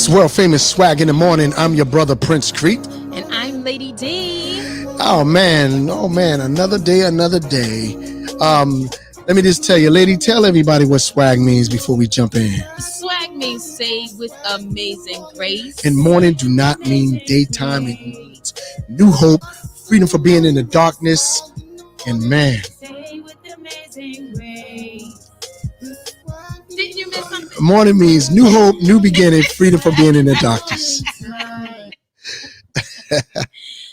world famous swag in the morning. I'm your brother Prince Creek. And I'm Lady D. Oh man, another day. Let me just tell you, lady, tell everybody what swag means before we jump in. Swag means saved with amazing grace. And morning do not mean daytime. It means new hope, freedom for being in the darkness, and man. Didn't you miss something? Morning means new hope, new beginning, freedom for being in the darkness.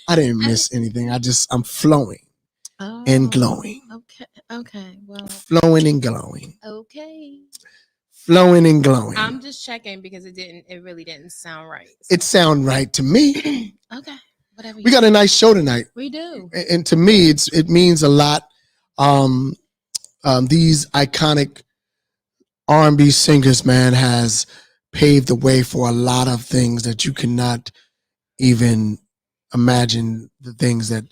I didn't miss anything. I'm flowing and glowing. Okay. Well, flowing and glowing. Okay. Flowing and glowing. I'm just checking because it really didn't sound right. So. It sounded right to me. Okay. Whatever. We got a nice show tonight. We do. And to me, it means a lot. These iconic R&B singers, man, has paved the way for a lot of things that you cannot even imagine the things that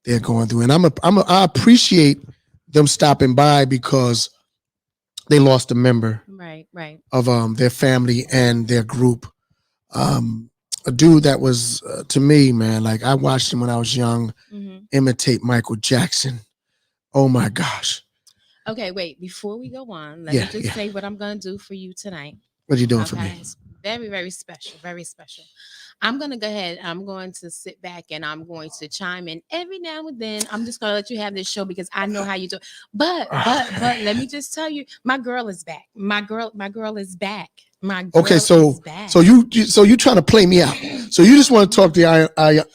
they're going through. And I appreciate them stopping by because they lost a member right of their family and their group. A dude that was to me, man, like I watched him when I was young, imitate Michael Jackson. Oh my gosh. Okay, wait, before we go on, let me just say what I'm going to do for you tonight. What are you doing for me? It's very, very special, very special. I'm going to go ahead. I'm going to sit back and I'm going to chime in every now and then. I'm just going to let you have this show because I know how you do it. But let me just tell you, my girl is back. My girl is back. So you trying to play me out? So you just want to talk to Ayana?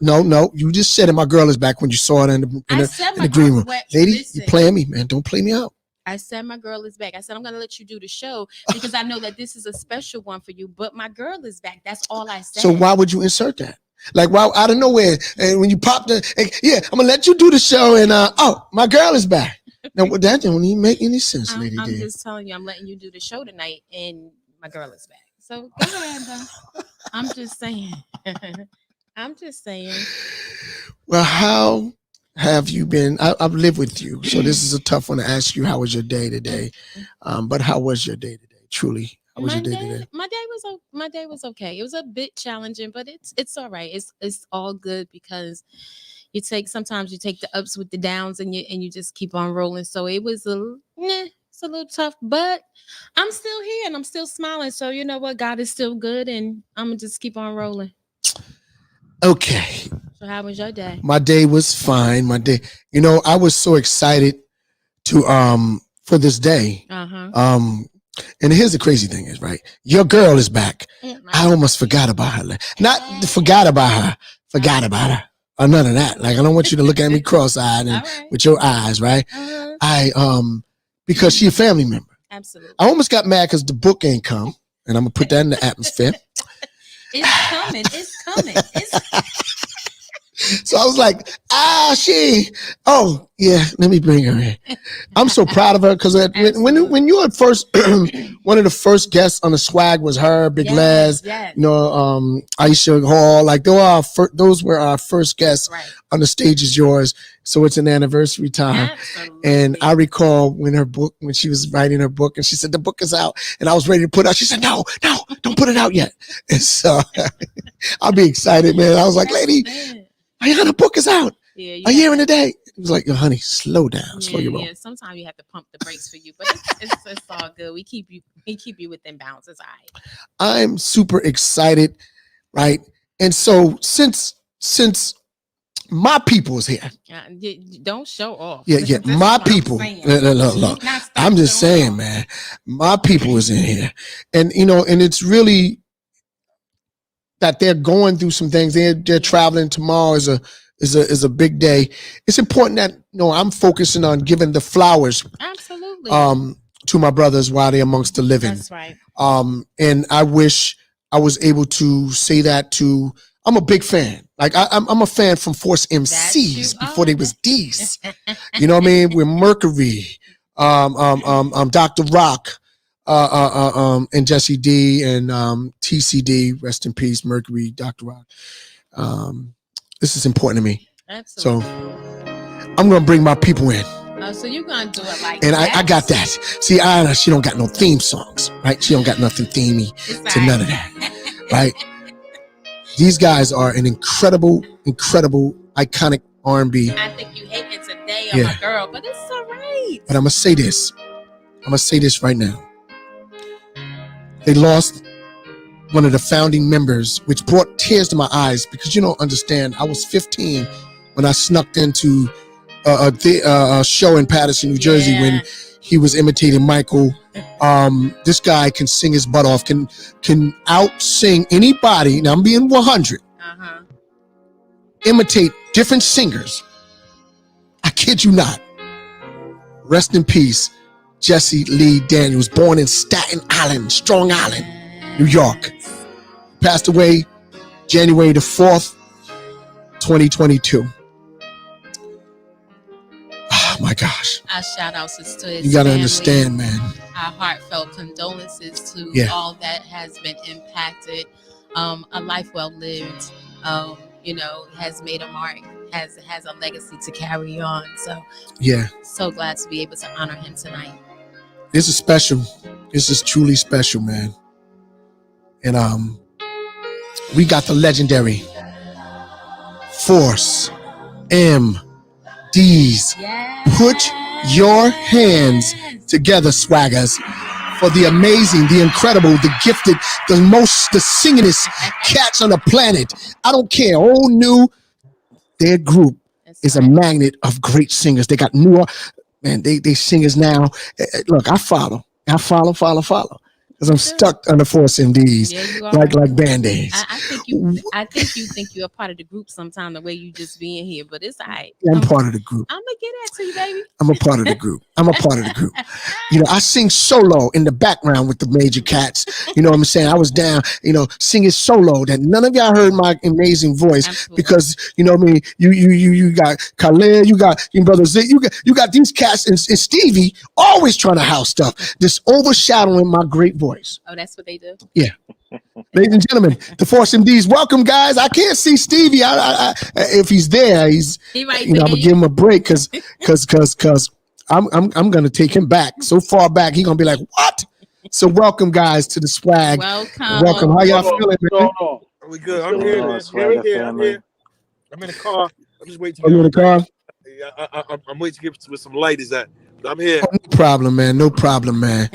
No. You just said that my girl is back when you saw it in the green room. Lady, you playing me, man? Don't play me out. I said my girl is back. I said I'm going to let you do the show because I know that this is a special one for you. But my girl is back. That's all I said. So why would you insert that? Like, why out of nowhere? And when you popped in, I'm gonna let you do the show. And my girl is back. Now that don't even make any sense, Lady D. I'm just telling you, I'm letting you do the show tonight, and my girl is back. So go ahead, though. I'm just saying. Well, how have you been? I've lived with you, so this is a tough one to ask you. How was your day today? But how was your day today? Truly, how was your day today? My day was okay. It was a bit challenging, but it's all right. It's all good because sometimes you take the ups with the downs, and you just keep on rolling. So it was it's a little tough, but I'm still here and I'm still smiling. So you know what? God is still good, and I'm gonna just keep on rolling. Okay. So how was your day? My day was fine. I was so excited for this day. And here's the crazy thing is, right? Your girl is back. I almost forgot about her. Forgot about her. Or none of that. Like, I don't want you to look at me cross-eyed and with your eyes, right? Because she's a family member. Absolutely. I almost got mad because the book ain't come, and I'm gonna put that in the atmosphere. It's coming. So I was like, let me bring her in. I'm so proud of her because when you were first, one of the first guests on the swag was her, Big Les, Aisha Hall. Like those were our first guests on the stage is yours. So it's an anniversary time. Absolutely. And I recall when she was writing her book and she said, the book is out. And I was ready to put it out. She said, no, don't put it out yet. And so I'll be excited, man. I was like, lady, Ayana, book is out. A year and a day. It was like, honey, slow down. Slow your roll. Yeah, sometimes you have to pump the brakes for you, but it's all good. We keep you within bounds. It's all right. I'm super excited, right? And so since my people is here. Don't show off. Yeah. My people. Look. I'm just saying, man. My people is in here. And and it's really that they're going through some things. They're traveling tomorrow is a big day. It's important that I'm focusing on giving the flowers. Absolutely. To my brothers while they're amongst the living. That's right. And I wish I was able to say that to. I'm a big fan. Like I'm a fan from Force MCs before they was D's. You know what I mean? We're Mercury, Dr. Rock, and Jesse D and TCD, rest in peace, Mercury, Dr. Rock. This is important to me. Absolutely. So I'm gonna bring my people in. Oh, so you're gonna do it like and that? I got that. See, Ayana, she don't got no theme songs, right? She don't got nothing themey to none of that, right? These guys are an incredible, iconic R&B. I think you hate it today on my girl, but it's all right. But I'm gonna say this right now. They lost one of the founding members, which brought tears to my eyes because you don't understand. I was 15 when I snuck into a show in Patterson, New Jersey, when he was imitating Michael. This guy can sing his butt off, can out sing anybody. Now I'm being 100. Imitate different singers. I kid you not. Rest in peace, Jesse Lee Daniels, born in Staten Island, Strong Island, New York. Passed away January the 4th, 2022. Oh my gosh. Our shout outs to his You gotta family. understand, man. Our heartfelt condolences to all that has been impacted. A life well lived, has made a mark, has a legacy to carry on. So so glad to be able to honor him tonight. This is special. This is truly special, man. And we got the legendary Force MDs. Put your hands together, swaggers, for the amazing, the incredible, the gifted, the singingest cats on the planet. I don't care, old, new. Their group is a magnet of great singers. They got new, man. They singers now. Look, I follow. Because I'm stuck on the Force MDs, like Band-Aids. I think you think you're a part of the group sometime, the way you just being here, but it's all right. Yeah, I'm part of the group. I'm gonna get that to you, baby. I'm a part of the group. I sing solo in the background with the major cats. You know what I'm saying? I was down, singing solo. That none of y'all heard my amazing voice because you know what I mean. You got Kalia, you got your brother Zeke, you got these cats and Stevie always trying to house stuff, just overshadowing my great voice. Oh, that's what they do? Yeah. Ladies and gentlemen, the Force MDs, welcome, guys. I can't see Stevie. I if he's there, he right there. I'm gonna give him a break because I'm gonna take him back so far back. He's gonna be like, what? So welcome, guys, to the swag. Welcome. How y'all feeling, man? We good. I'm here, man. I'm here. I'm in the car. I'm just waiting to get in the car. I'm waiting to get with some light. Is that? I'm here. No problem, man.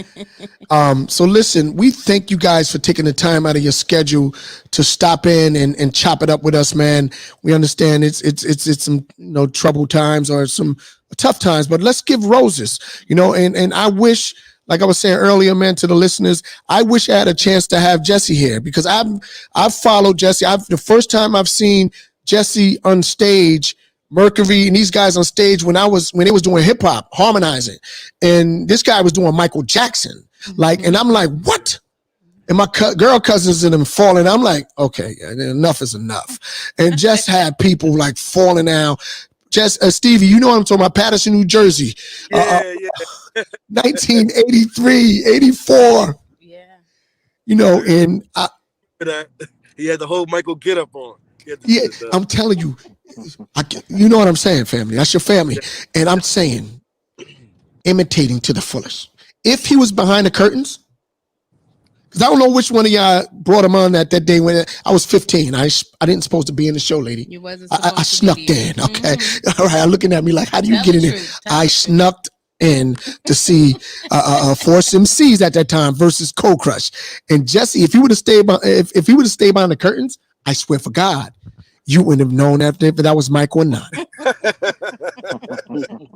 So listen, we thank you guys for taking the time out of your schedule to stop in and chop it up with us, man. We understand it's some troubled times or some tough times, but let's give roses, and I wish, like I was saying earlier, man, to the listeners, I wish I had a chance to have Jesse here because I've followed Jesse. The first time I've seen Jesse on stage, Mercury and these guys on stage when they was doing hip hop, harmonizing, and this guy was doing Michael Jackson, and I'm like, what? And my girl cousins and them falling. I'm like, okay, enough is enough. And just had people like falling out. Just Stevie, you know what I'm talking about? Patterson, New Jersey, 1983, 84. Yeah, and he had the whole Michael get up on. Yeah, I'm telling you, you know what I'm saying, family. That's your family. And I'm saying, imitating to the fullest. If he was behind the curtains, because I don't know which one of y'all brought him on that day when I was 15. I didn't supposed to be in the show, lady. You wasn't I snuck in, okay? Mm-hmm. All right, looking at me like, how do you get in there? I snuck in to see Force MCs at that time versus Cold Crush. And Jesse, if he would have stayed behind the curtains, I swear for God, you wouldn't have known if that was Michael or not.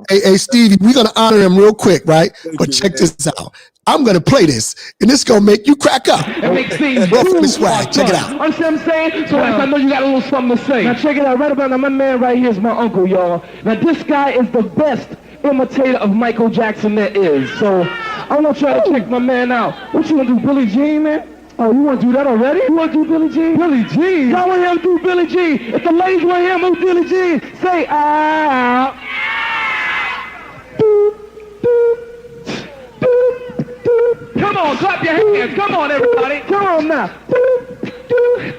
hey, Stevie, we're going to honor him real quick, right? But check this out. I'm going to play this, and this going to make you crack up. It makes things swag. Check it out. Understand what I'm saying? So I know you got a little something to say. Now check it out. Right about now, my man right here is my uncle, y'all. Now this guy is the best imitator of Michael Jackson there is. So I want y'all to check my man out. What you want to do, Billie Jean, man? Oh, you want to do that already? You want to do Billie Jean? Billie Jean? Y'all want him to do Billie Jean? If the ladies want him to do Billie Jean, say, ah. Doop, doop, doop, doop. Come on, clap your hands. Come on, everybody. Come on now. Doop, doop.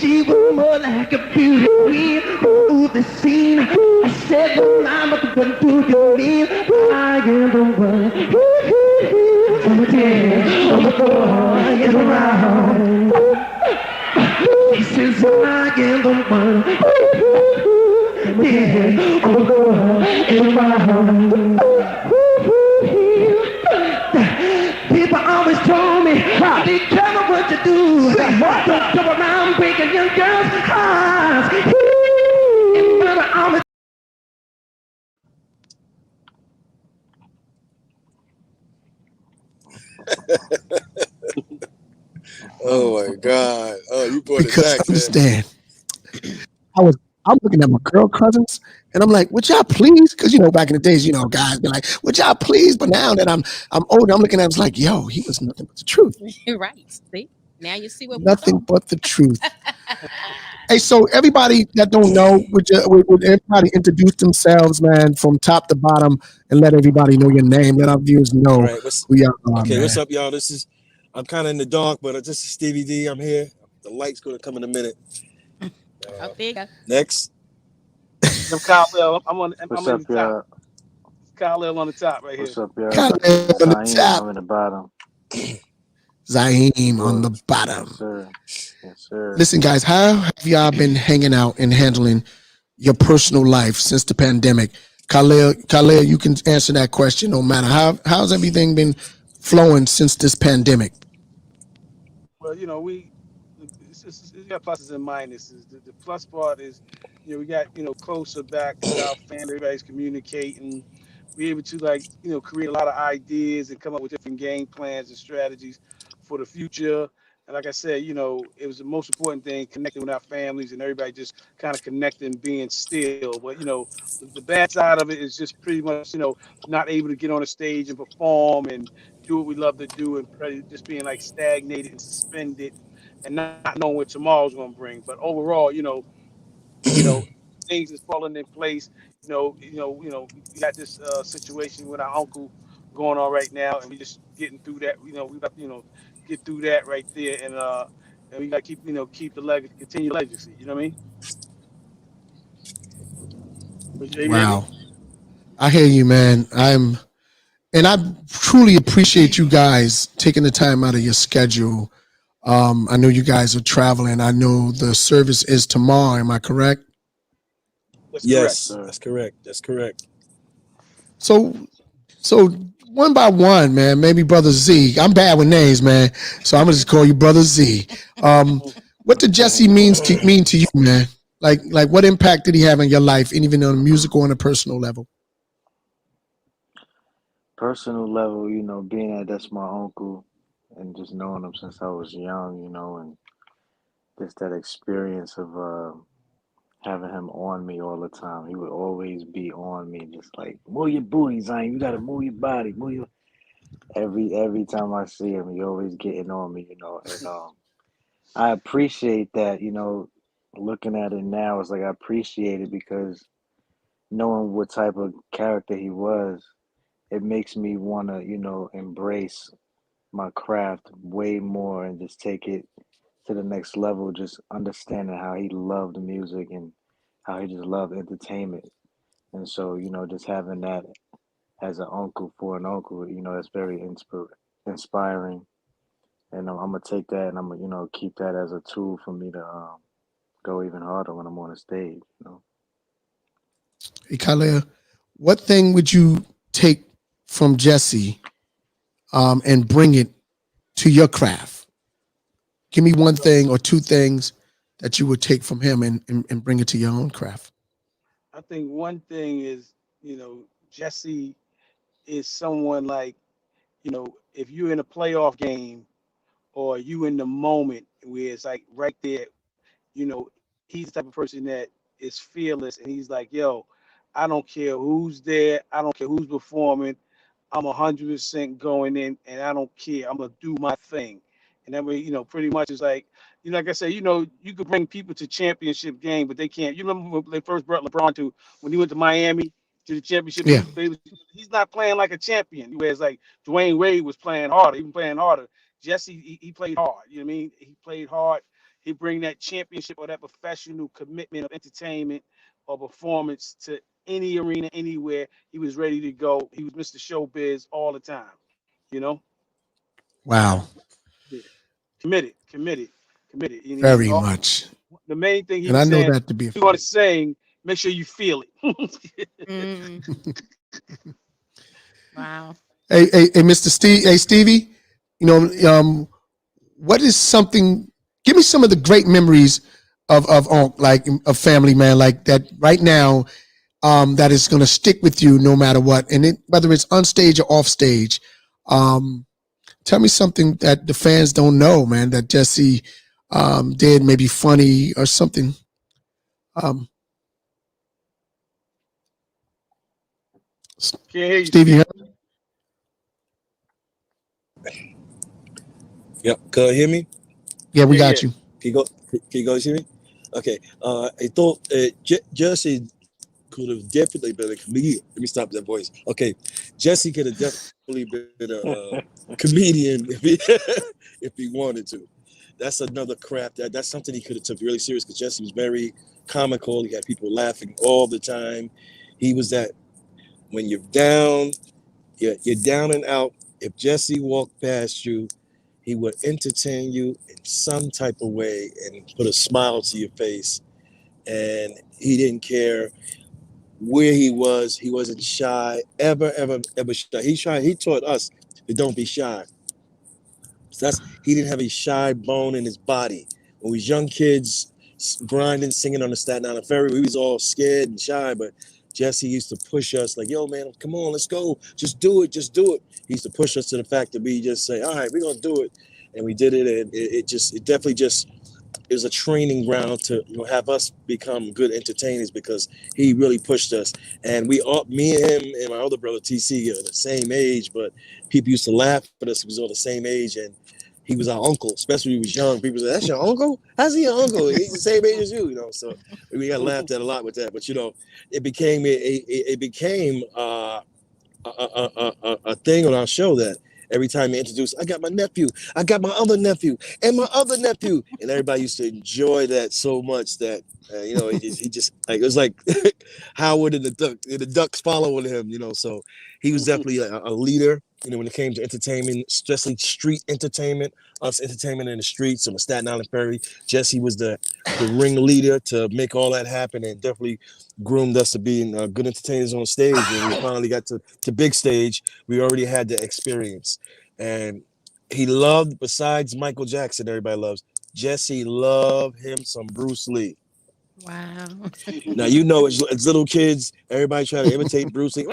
She was more like a beauty queen. Ooh, the scene. I said the line, but the But do you believe I am the one? On the dance, on the floor, and around. He says I am the one. Yeah, on the floor, and around. People always told me, be careful what you do. Don't come around breaking young girls' hearts. And mother always. Oh my God! Oh, you brought it Because back, man. understand, I'm looking at my girl cousins and I'm like, would y'all please? Because back in the days, guys be like, would y'all please? But now that I'm older, I'm looking at him like, yo, he was nothing but the truth. Right. See? Now you see what we Nothing saw. but the truth. Hey, so everybody that don't know, would everybody introduce themselves, man, from top to bottom, and let everybody know your name. Let our viewers All know right, what's who y'all are, okay? What's man. up, y'all? I'm kind of in the dark, but this is Stevie D. I'm here. The light's gonna come in a minute. Oh, there you go. Next, I'm Kyle. I'm What's in up, the top. y'all? Kyle on the top right here. What's up, y'all? Kind of on the Zaim, top, I'm in the bottom. Zaim on the Word. Yes, bottom. sir. Yes, sir. Listen, guys, how have y'all been hanging out and handling your personal life since the pandemic? Kalia, you can answer that question. No matter how's everything been flowing since this pandemic. Well, it's got pluses and minuses. The plus part is, we got closer back with our family. Everybody's communicating. We're able to create a lot of ideas and come up with different game plans and strategies for the future. And like I said, it was the most important thing, connecting with our families and everybody just kind of connecting, being still. But the bad side of it is just pretty much not able to get on a stage and perform and do what we love to do, and just being like stagnated and suspended and not knowing what tomorrow's going to bring. But overall, you know, things is falling in place. We got this situation with our uncle going on right now, and we just getting through that. We got get through that right there, and we got to keep the legacy, continue the legacy. You know what I mean? You hear me? Wow, I hear you, man. And I truly appreciate you guys taking the time out of your schedule. I know you guys are traveling. I know the service is tomorrow. Am I correct? That's Yes, correct. yes, sir. that's correct. That's correct. So, so one by one, man. Maybe Brother Z. I'm bad with names, man. So I'm gonna just call you Brother Z. Um, what did Jesse mean to you, man? Like what impact did he have on your life, and even on a musical and a personal level? Personal level, being that that's my uncle and just knowing him since I was young, and just that experience of having him on me all the time. He would always be on me, just like, move your booty, Zayn. You got to move your body. Move your. Every time I see him, he always getting on me, and I appreciate that, looking at it now, it's like I appreciate it because knowing what type of character he was, it makes me want to, embrace my craft way more and just take it to the next level, just understanding how he loved music and how he just loved entertainment. And so, just having that as an uncle for an uncle, that's very inspiring. And I'm gonna take that and I'm gonna, keep that as a tool for me to go even harder when I'm on the stage. Hey, Kalia, what thing would you take from Jesse and bring it to your craft? Give me one Well, thing or two things that you would take from him and bring it to your own craft. I think one thing is, Jesse is someone like, if you're in a playoff game or you in the moment where it's like right there, he's the type of person that is fearless and he's like, yo, I don't care who's there, I don't care who's performing, I'm 100% going in and I don't care. I'm gonna do my thing. And that way, pretty much it's like, like I said, you could bring people to championship game, but they can't. You remember when they first brought LeBron to when he went to Miami to the championship Yeah. game? He's not playing like a champion. Whereas like Dwayne Wade was playing harder, even playing harder. Jesse, he played hard. You know what I mean? He played hard. He bring that championship or that professional commitment of entertainment or performance to any arena, anywhere. He was ready to go. He was Mr. Showbiz all the time. You know, Wow. yeah. Committed. Very much. The main thing he And I was know saying, that to be a if you want fact. to sing, make sure you feel it. Wow. Hey, Mr. Steve, hey, Stevie, you know, what is something, give me some of the great memories of like of family, man, like that right now, that is going to stick with you no matter what. And whether it's on stage or off stage, tell me something that the fans don't know, man, that Jesse did, maybe funny or something. Can't hear you, Stevie. Yep. Can you hear me? Yeah, we got Yeah. you. Can you guys hear me? Okay. I thought Jesse could have definitely been a comedian. Let me stop that voice. Okay. Jesse could have definitely been a comedian if he wanted to. That's another craft. That's something he could have took really serious because Jesse was very comical. He had people laughing all the time. He was that when you're down, you're down and out. If Jesse walked past you, he would entertain you in some type of way and put a smile to your face. And he didn't care where he was. He wasn't shy, ever shy. He taught us to don't be shy. So he didn't have a shy bone in his body. When we was young kids, grinding, singing on the Staten Island Ferry, we was all scared and shy, but Jesse used to push us like, yo, man, come on, let's go. Just do it. He used to push us to the fact that we just say, all right, we're going to do it. And we did it. And it definitely is a training ground to have us become good entertainers because he really pushed us. And me and him and my older brother, TC, are the same age, but people used to laugh at us. We was all the same age. And he was our uncle, especially when he was young. People said, that's your uncle? How's he your uncle? He's the same age as you, So we got laughed at a lot with that. But, it became a thing on our show that every time he introduced, I got my nephew, I got my other nephew, and my other nephew. And everybody used to enjoy that so much that, he just like, it was like Howard and the Ducks following him, So he was definitely a leader, when it came to entertainment, especially street entertainment, us entertainment in the streets on the Staten Island Ferry. Jesse was the ringleader to make all that happen and definitely groomed us to being good entertainers on stage. When we finally got to big stage, we already had the experience. And he loved, besides Michael Jackson, everybody loves, Jesse loved him some Bruce Lee. Wow. Now, as little kids, everybody try to imitate Bruce Lee.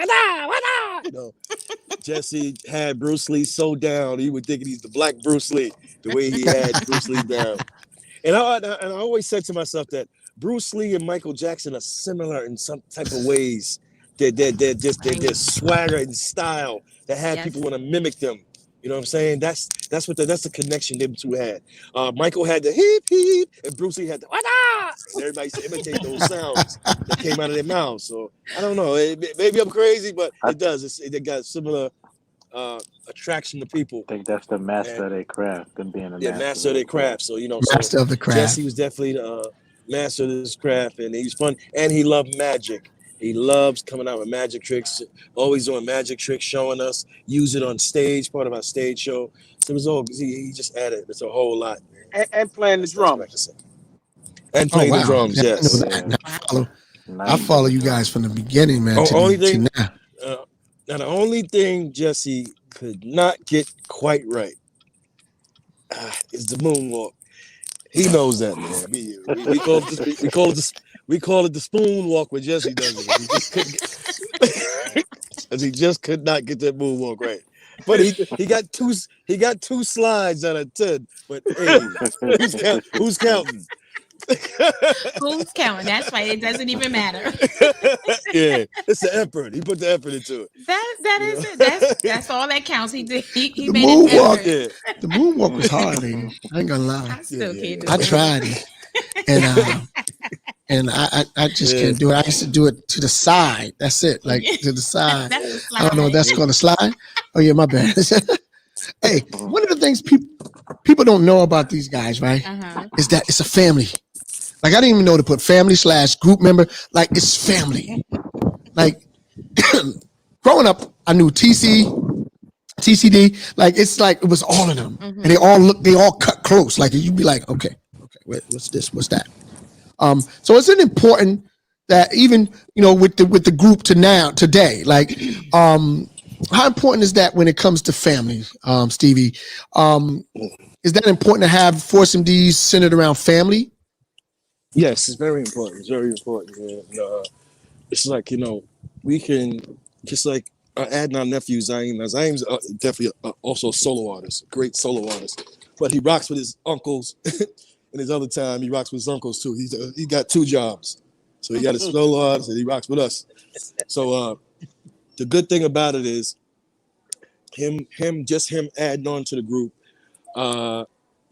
Jesse had Bruce Lee so down, he would think he's the black Bruce Lee, the way he had Bruce Lee down. And I always said to myself that Bruce Lee and Michael Jackson are similar in some type of ways. They're swagger and style that had people want to mimic them. You know what I'm saying? That's the connection them two had. Michael had the hip hip, and Bruce Lee had the wada, and everybody used to imitate those sounds that came out of their mouths. So I don't know. Maybe I'm crazy, but it does. It got similar attraction to people. I think that's the master of their craft, them being a master of their craft. So Master of the craft. Jesse was definitely the master of this craft, and he was fun, and he loved magic. He loves coming out with magic tricks, always doing magic tricks, showing us, use it on stage, part of our stage show. So it was all, he just added, it's a whole lot. And playing the drums. And playing the drums, yeah, yes. I follow you guys from the beginning, man. Now, the only thing Jesse could not get quite right is the moonwalk. He knows that, man. We call it the spoon walk when Jesse does it. He just could not get that moonwalk right. But he got two slides out of 10. But hey, who's counting? Who's counting? That's right. It doesn't even matter. Yeah, it's the effort. He put the effort into it. That is it. That's all that counts. He did. He made moonwalk. It the moonwalk was hard, lady. I ain't gonna lie. I still can't do I it. tried it, and I just can't do it. I used to do it to the side. That's it, like to the side. I don't know. That's called a slide. Oh yeah, my bad. Hey, one of the things people don't know about these guys, right, is that it's a family. Like I didn't even know to put family / group member. Like it's family. Like growing up, I knew TCD. Like it's like it was all of them, and they all cut close. Like you'd be like, okay, what's this? What's that? So it's an important that even with the group to now today, like how important is that when it comes to family, Stevie? Is that important to have Force MDs centered around family? Yes, it's very important. It's very important. And, it's like we can just like adding our nephew Zaim. Now, Zaim's definitely also a solo artist, great solo artist, but he rocks with his uncles. And his other time, he rocks with his uncles too. He got two jobs, so he got his solo artist and he rocks with us. So the good thing about it is him adding on to the group.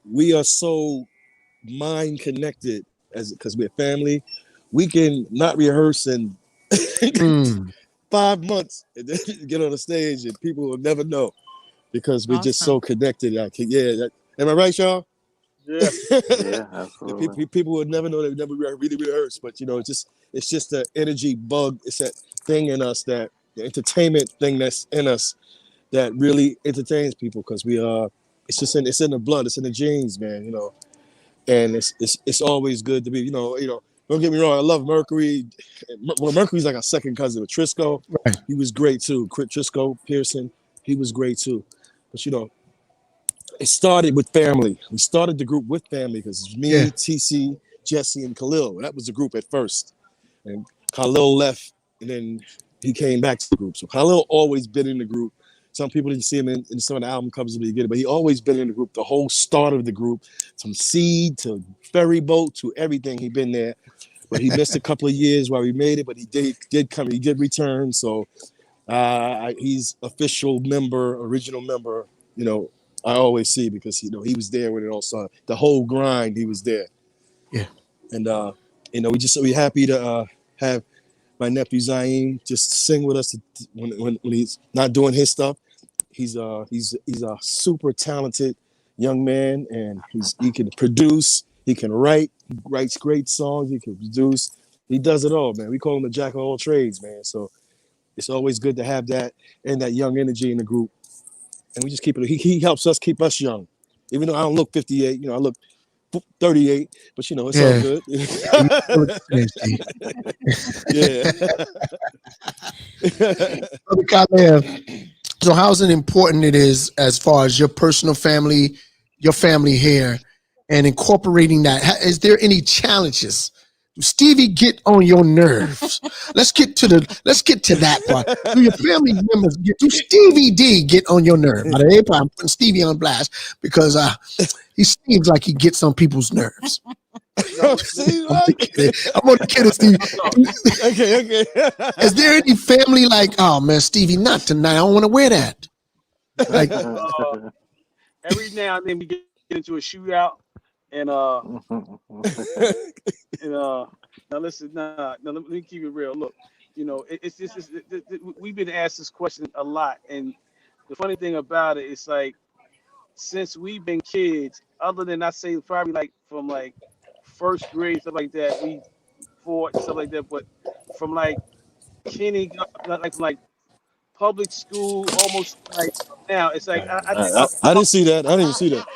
We are so mind connected because we're family. We can not rehearse in 5 months and then get on the stage and people will never know because we're just so connected. Am I right, y'all? Yeah. Yeah, absolutely. People would never know. They would never really rehearse, but it's just the energy bug. It's that thing in us, that the entertainment thing that's in us that really entertains people because we are. It's in the blood. It's in the genes, man. And it's always good to be. Don't get me wrong. I love Mercury. Well, Mercury's like a second cousin with Trisco. Right. He was great too. Trisco Pearson. He was great too. But it started with family. We started the group with family because it was me, Yeah. TC, Jesse, and Khalil. That was the group at first. And Khalil left, and then he came back to the group. So Khalil always been in the group. Some people didn't see him in some of the album covers at the beginning, but he always been in the group. The whole start of the group, from seed to ferry boat to everything, he been there. But he missed a couple of years while we made it, but he did come. He did return. So he's official member, original member. I always see because he was there when it all started. The whole grind, he was there. Yeah. And we happy to have my nephew Zaim just sing with us when he's not doing his stuff. He's a super talented young man, and he can produce, he can write, he writes great songs, he can produce, he does it all, man. We call him the jack of all trades, man. So it's always good to have that and that young energy in the group. And we just keep it. He helps us keep us young, even though I don't look 58. I look 38, but it's all good. Yeah. So how's it important it is as far as your personal family, your family here, and incorporating that? Is there any challenges? Do Stevie get on your nerves? Let's get to that part. Do your family members do Stevie D get on your nerve? I'm putting Stevie on blast because he seems like he gets on people's nerves. I'm only kidding, Stevie. Okay. Is there any family like, oh man, Stevie, not tonight. I don't want to wear that. Like every now and then we get into a shootout, and now listen, let me keep it real. Look, we've been asked this question a lot, and the funny thing about it is like since we've been kids, other than I say probably like from like first grade stuff like that, we fought and stuff like that, but from like kindergarten, like public school, almost like now, it's like I think I didn't see that. I didn't see that.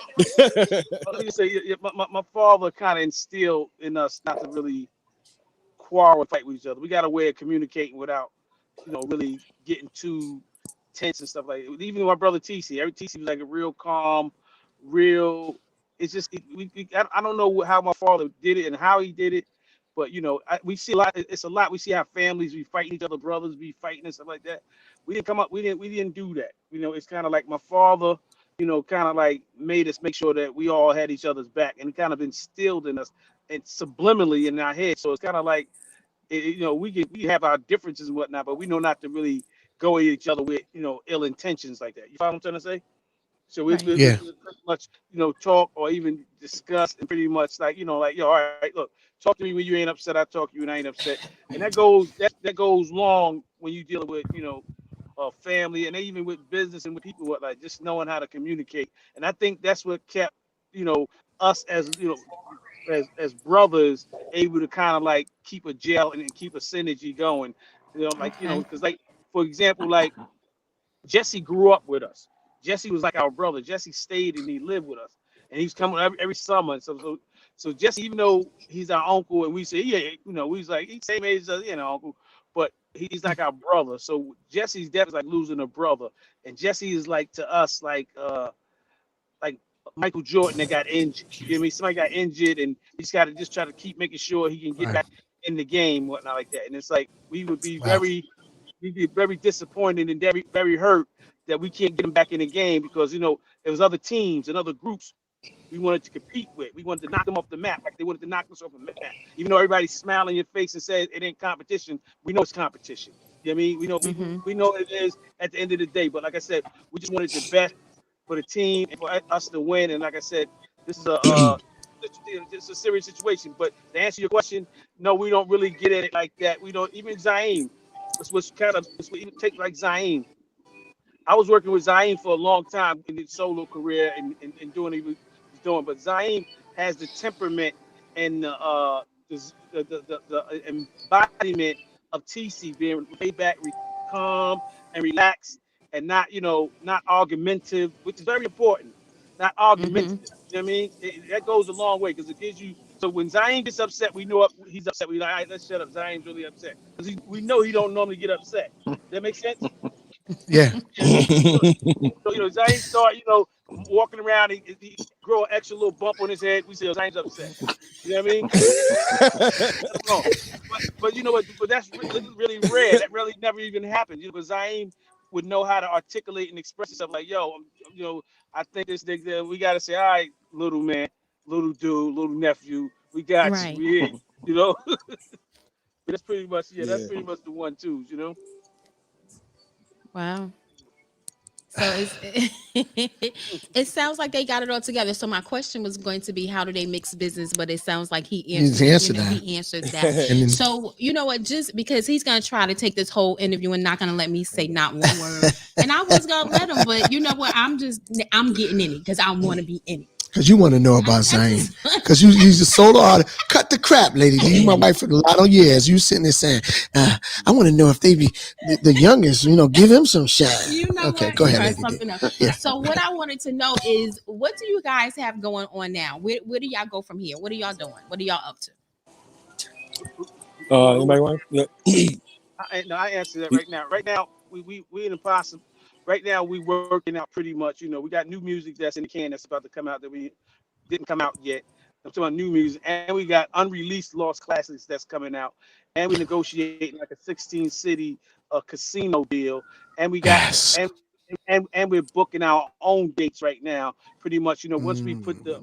let me say, my father kind of instilled in us not to really quarrel and fight with each other. We got a way of communicating without, really getting too tense and stuff like that. Even my brother TC, TC was like a real calm, real. It's just I don't know how my father did it and how he did it, but we see a lot. It's a lot. We see how families be fighting each other, brothers be fighting and stuff like that. We didn't come up. We didn't do that. It's kind of like my father. Kind of like made us make sure that we all had each other's back, and it kind of instilled in us and subliminally in our head. So it's kind of like we have our differences and whatnot, but we know not to really go at each other with ill intentions like that. You follow what I'm trying to say? So we pretty much talk or even discuss and pretty much like like yo, all right, look, talk to me when you ain't upset. I talk to you when I ain't upset, and that goes long when you dealing with family and even with business and with people, like just knowing how to communicate. And I think that's what kept us as as brothers able to kind of like keep a gel and keep a synergy going. You know, like Okay. because like for example, like Jesse grew up with us. Jesse was like our brother. Jesse stayed and he lived with us, and he's coming every summer. So Jesse, even though he's our uncle, and we say, yeah, we was like he's same age as uncle, but he's like our brother. So Jesse's definitely like losing a brother, and Jesse is like to us like Michael Jordan that got injured. You know what I mean? Somebody got injured, and he's got to just try to keep making sure he can get back in the game, whatnot like that. And it's like we'd be very disappointed and very, very hurt that we can't get him back in the game because there was other teams and other groups we wanted to compete with. We wanted to knock them off the map, like they wanted to knock us off the map. Even though everybody's smiling in your face and says it ain't competition, we know it's competition. You know what I mean? We know we know it is at the end of the day. But like I said, we just wanted the best for the team and for us to win. And like I said, this is it's a serious situation. But to answer your question, no, we don't really get at it like that. We don't even Zayn. It's what even take like Zayn. I was working with Zayn for a long time in his solo career and doing what he was doing. But Zayn has the temperament and the embodiment of TC, being laid back, calm, and relaxed, and not argumentative, which is very important. Not argumentative. You know what I mean? That goes a long way because it gives you. So when Zayn gets upset, we know he's upset. We like, all right, let's shut up. Zayn's really upset because we know he don't normally get upset. That makes sense? Yeah. So Zayn start walking around. He grow an extra little bump on his head. We say Zayn's upset. You know what I mean? but you know what? But that's really rare. That really never even happened. Because Zayn would know how to articulate and express himself. Like, I think this nigga. We gotta say, all right, little man, little dude, little nephew, we got Right. you. We in. That's pretty much That's pretty much the 1-2s. Wow. So it sounds like they got it all together. So my question was going to be, how do they mix business? But it sounds like he answered that. He answered that. So you know what? Just because he's gonna try to take this whole interview and not gonna let me say not one word, and I was gonna let him, but you know what? I'm getting in it because I want to be in it. Because you want to know about Zayn. Because he's a solo artist. Cut the crap, lady. You my wife for a lot of years. You sitting there saying, I want to know if they be the youngest, give him some shine. Okay, go ahead, lady. Yeah. So what I wanted to know is, what do you guys have going on now? Where do y'all go from here? What are y'all doing? What are y'all up to? Anybody want? Yeah. I answer that right now. Right now, we in the process. Right now, we working out pretty much. We got new music that's in the can that's about to come out that we didn't come out yet. I'm talking about new music, and we got unreleased lost classics that's coming out, and we negotiating like a 16-city casino deal, and we got and we're booking our own dates right now. Pretty much, once we put the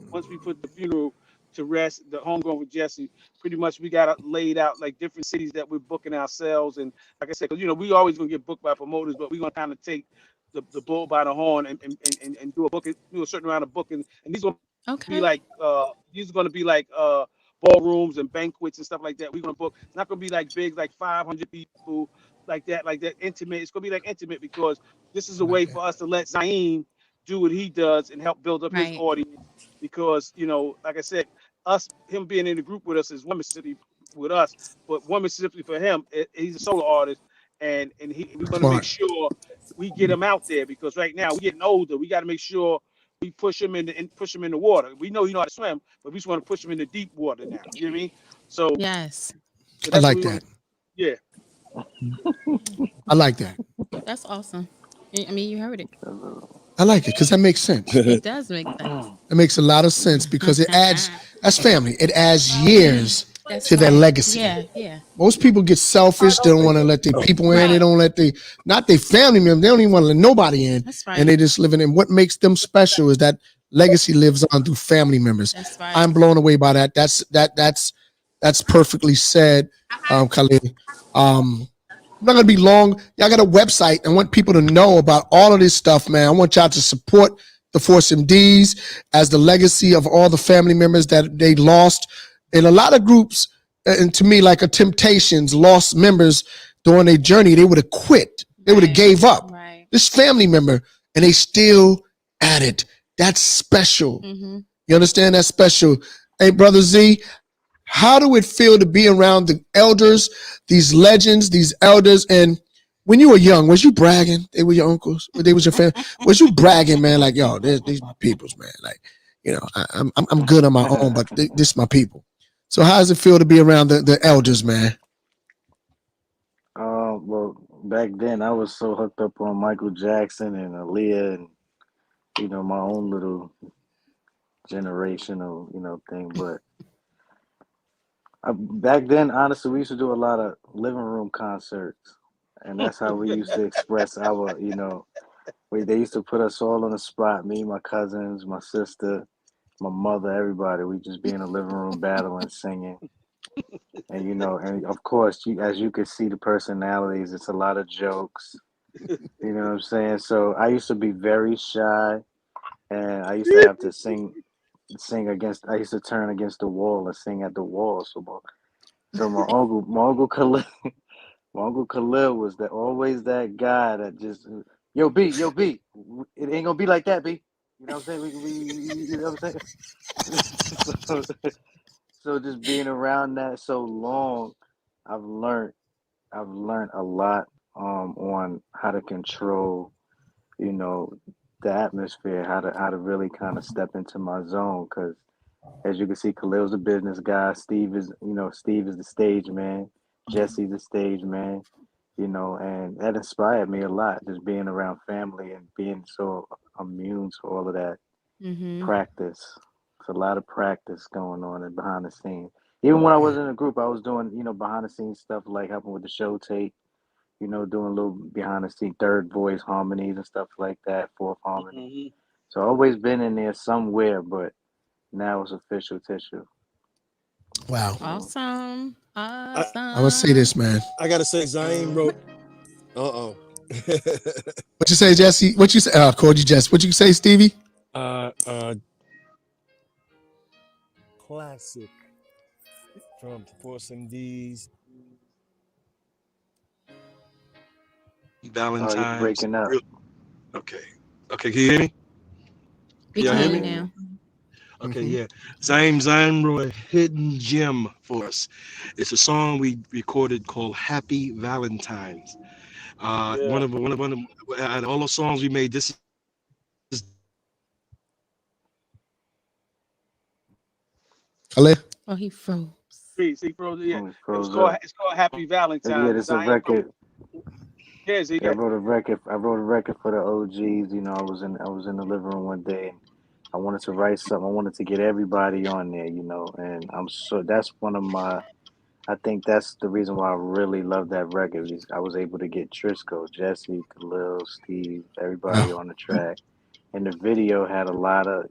funeral to rest, the homegoing with Jesse, pretty much we got it laid out like different cities that we're booking ourselves. And like I said, because we always gonna get booked by promoters, but we're gonna kind of take the bull by the horn and do a booking, do a certain amount of booking. And these will be like these are gonna be like ballrooms and banquets and stuff like that. We're gonna book. It's not gonna be like big, like 500 people, like that intimate. It's gonna be like intimate because this is a way for us to let Zayn do what he does and help build up his audience. Because like I said, him being in the group with us is one Mississippi with us, but one Mississippi for him. He's a solo artist, and we're gonna make sure we get him out there because right now we're getting older. We got to make sure we push him in the water. We know he know how to swim, but we just want to push him in the deep water now. You know what I mean? So yes, so I like that. Yeah, I like that. That's awesome. I mean, you heard it. I like it because that makes sense. It does make sense. It makes a lot of sense because it adds. That's family. It adds years to their legacy. Yeah. Most people get selfish. They don't want to let their people in. They don't let not their family members. They don't even want to let nobody in. That's right. And they just living in. What makes them special is that legacy lives on through family members. That's right. I'm blown away by that. That's perfectly said, Kalia. I'm not gonna be long. Y'all got a website. I want people to know about all of this stuff, man. I want y'all to support the Force MDs as the legacy of all the family members that they lost. In a lot of groups, and to me, like a Temptations, lost members during their journey. They would have quit. They would have gave up. Right. This family member, and they still at it. That's special. Mm-hmm. You understand? That's special. Hey, brother Z, how do it feel to be around the elders, these legends, these elders? And when you were young, was you bragging? They were your uncles. They was your family. Was you bragging, man? Like, yo, these my peoples, man. Like, I'm good on my own, but this my people. So how does it feel to be around the elders, man? Well, back then I was so hooked up on Michael Jackson and Aaliyah and my own little generational thing. But back then, honestly, we used to do a lot of living room concerts, and that's how we used to express our they used to put us all on the spot. Me, my cousins, my sister, my mother, everybody. We just be in the living room battling, singing. And and of course, as you can see the personalities, it's a lot of jokes. You know what I'm saying? So I used to be very shy, and I used to have to sing against. I used to turn against the wall and sing at the wall. So my uncle Khalil, my uncle Khalil was always that guy that just yo B, it ain't gonna be like that B. You know what I'm saying? You know what I'm saying? So just being around that so long, I've learned I've learned a lot on how to control, you know, the atmosphere, how to really kind of step into my zone. Because as you can see, Khalil's a business guy. Steve is the stage man. Jesse's the stage man. And that inspired me a lot. Just being around family and being so immune to all of that Mm-hmm. practice. It's a lot of practice going on and behind the scenes. Even when I was in a group, I was doing, behind the scenes stuff like helping with the show tape, doing a little behind the scene third voice harmonies and stuff like that, fourth harmony. Hmm. So I've always been in there somewhere, but now it's official tissue. Wow. Awesome. I, I would say Awesome. this, man. I gotta say, Zayn wrote. Uh-oh. What you say, Jesse? What you say? I called you Jesse. What you say, Stevie? uh, uh, Classic from Force MDs. Oh, you're Valentine's. breaking up. Real, okay. Okay, can you hear me? We Can y'all Now I hear can me? hear you. now. Okay, Mm-hmm. yeah. Zayn wrote a hidden gem for us. It's a song we recorded called Happy Valentine's. Yeah. One of out of all the songs we made, this is Khalid? Oh, he froze. See, bro, yeah. Oh, he It was froze called up. it's called Happy Yeah, Valentine's. this a Zion wrote. record. Yeah, see, Yeah, I yeah. wrote a record. I wrote a record for the OGs. I was in the living room one day, and I wanted to write something. I wanted to get everybody on there, and that's one of my. I think that's the reason why I really love that record. Is I was able to get Trisco, Jesse, Khalil, Steve, everybody Wow. on the track, and the video had a lot of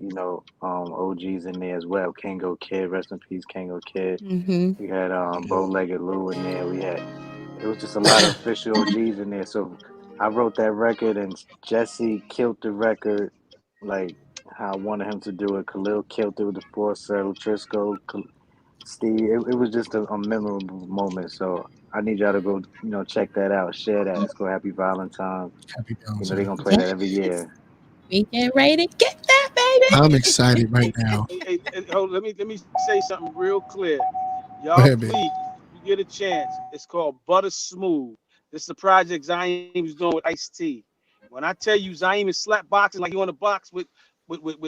OGs in there as well. Kango Kid, rest in peace, Kango Kid. Mm-hmm. We had yeah. Bow Legged Lou in there. It was just a lot of official OGs in there. So I wrote that record, and Jesse killed the record like how I wanted him to do it. Khalil killed it with the four circle, Trisco, Steve. It was just a memorable moment. So I need y'all to go, check that out, share that. It's called Happy Valentine's. Happy They're Valentine's. gonna play Yeah, that every year. we get ready to get that, I'm baby. excited right now. Hold, let me say something real clear. Go Y'all, ahead, baby. please, if you get a chance, it's called Butter Smooth. This is the project Zayn was doing with Ice T. When I tell you Zayn is slap boxing like he on a box with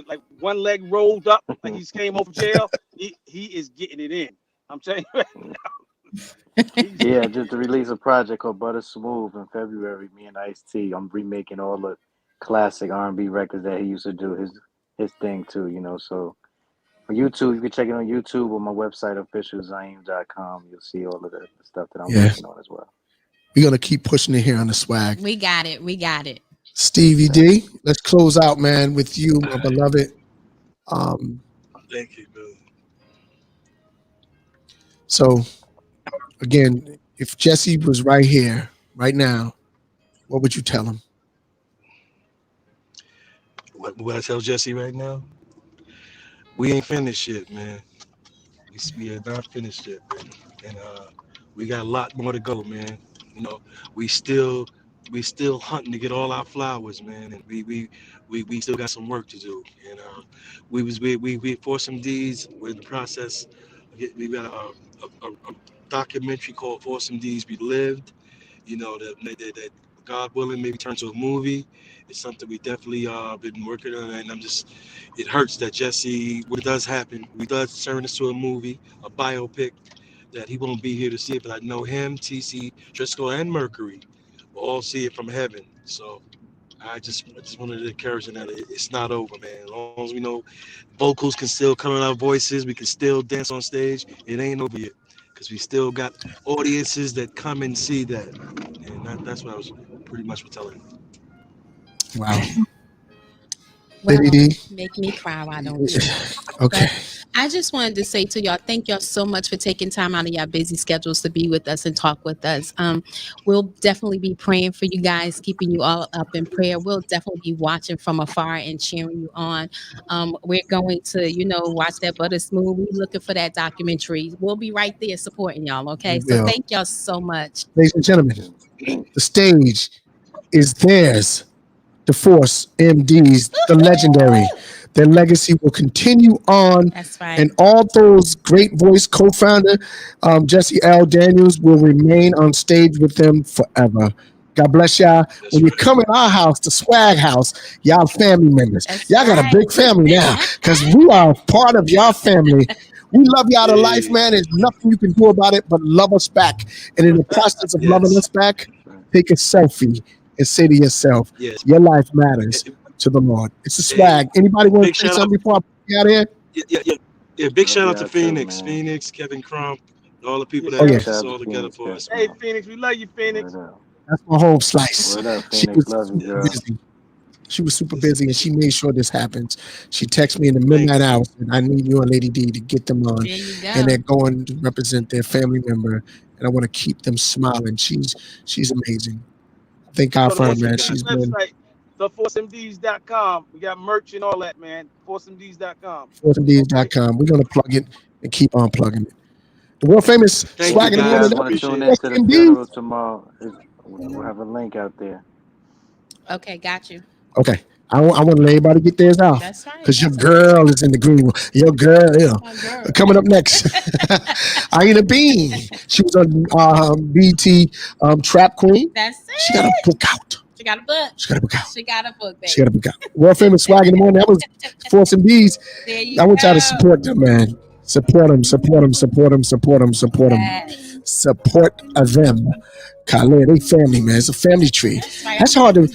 like one leg rolled up, like he just came home from jail, he is getting it in. I'm telling you, he's Yeah, just to release a project called Butter Smooth in February. Me and Ice T. I'm remaking all the classic R&B records that he used to do. His thing too. So on YouTube, you can check it on YouTube or my website, officialzaim.com. You'll see all of the stuff that I'm Yeah. working on as well. We're gonna keep pushing it here on the swag. We got it. We got it. Stevie Thank D, you. let's close out, man, with you, my beloved. Um, Thank you, man. so again, if Jesse was right here, right now, what would you tell him? What I tell Jesse right now, we ain't finished yet, man. We are not finished yet, man. And we got a lot more to go, man. You know, we still we still hunting to get all our flowers, man, and we still got some work to do. And we Force MDs. We're in the process. We got a documentary called Force MDs We Lived. That God willing maybe turn to a movie. It's something we definitely been working on, and it hurts that Jesse, when it does happen, we does turn this to a movie, a biopic, that he won't be here to see it, but I know him, TC, Driscoll, and Mercury will all see it from heaven. So I just wanted to encourage him that it's not over, man. As long as we know vocals can still come in our voices, we can still dance on stage. It ain't over yet, because we still got audiences that come and see that, and that's what I was pretty much telling him. Wow. Well, Lady D. make me cry. Why don't you? Okay. But I just wanted to say to y'all, thank y'all so much for taking time out of your busy schedules to be with us and talk with us. We'll definitely be praying for you guys, keeping you all up in prayer. We'll definitely be watching from afar and cheering you on. We're going to, watch that Butter Smooth. We're looking for that documentary. We'll be right there supporting y'all. Okay. So thank y'all so much. Ladies and gentlemen, the stage is theirs. The Force MDs, the legendary. Their legacy will continue on. That's right. And all those great voice co-founder, Jesse L. Daniels, will remain on stage with them forever. God bless y'all. When you come in our house, the Swag House, y'all family members. Y'all got a big family now, because we are part of y'all family. We love y'all to life, man. There's nothing you can do about it but love us back. And in the process of loving us back, take a selfie and say to yourself, your life matters to the Lord. It's a swag. Anybody want to say something before I put you out here? Yeah. Big shout out to Phoenix, Kevin Crump, all the people that put this all together for us. Hey, Phoenix, we love you, Phoenix. That's my home slice. What up, She Phoenix? was Love you, girl. busy. She was super busy, and she made sure this happens. She texted me in the midnight hours, and I need you and Lady D to get them on. There you go. And they're going to represent their family member, and I want to keep them smiling. She's amazing. Thank God for her, man. She's been website, theforcemds.com. We got merch and all that, man. Forcemds.com. ForceMDs.com. We're going to plug it and keep on plugging it. The world famous Swag in the guys Morning. want to tune in to the funeral tomorrow? We'll have a link out there. Okay, got you. Okay. I want to let everybody get theirs out. That's right. Because your girl is in the green room. Your girl, Coming up next, Ayana Bean. She was on BT Trap Queen. That's it. She got a book out. She got a book. She got a book out. She got a book, baby. She got a book out. World famous Swag in the Morning. That was Force MDs. There you I want y'all go. to support them, man. Support them, support them, support them, support them, support them. Yes. Support them. Kalia, they family, man. It's a family tree. That's hard to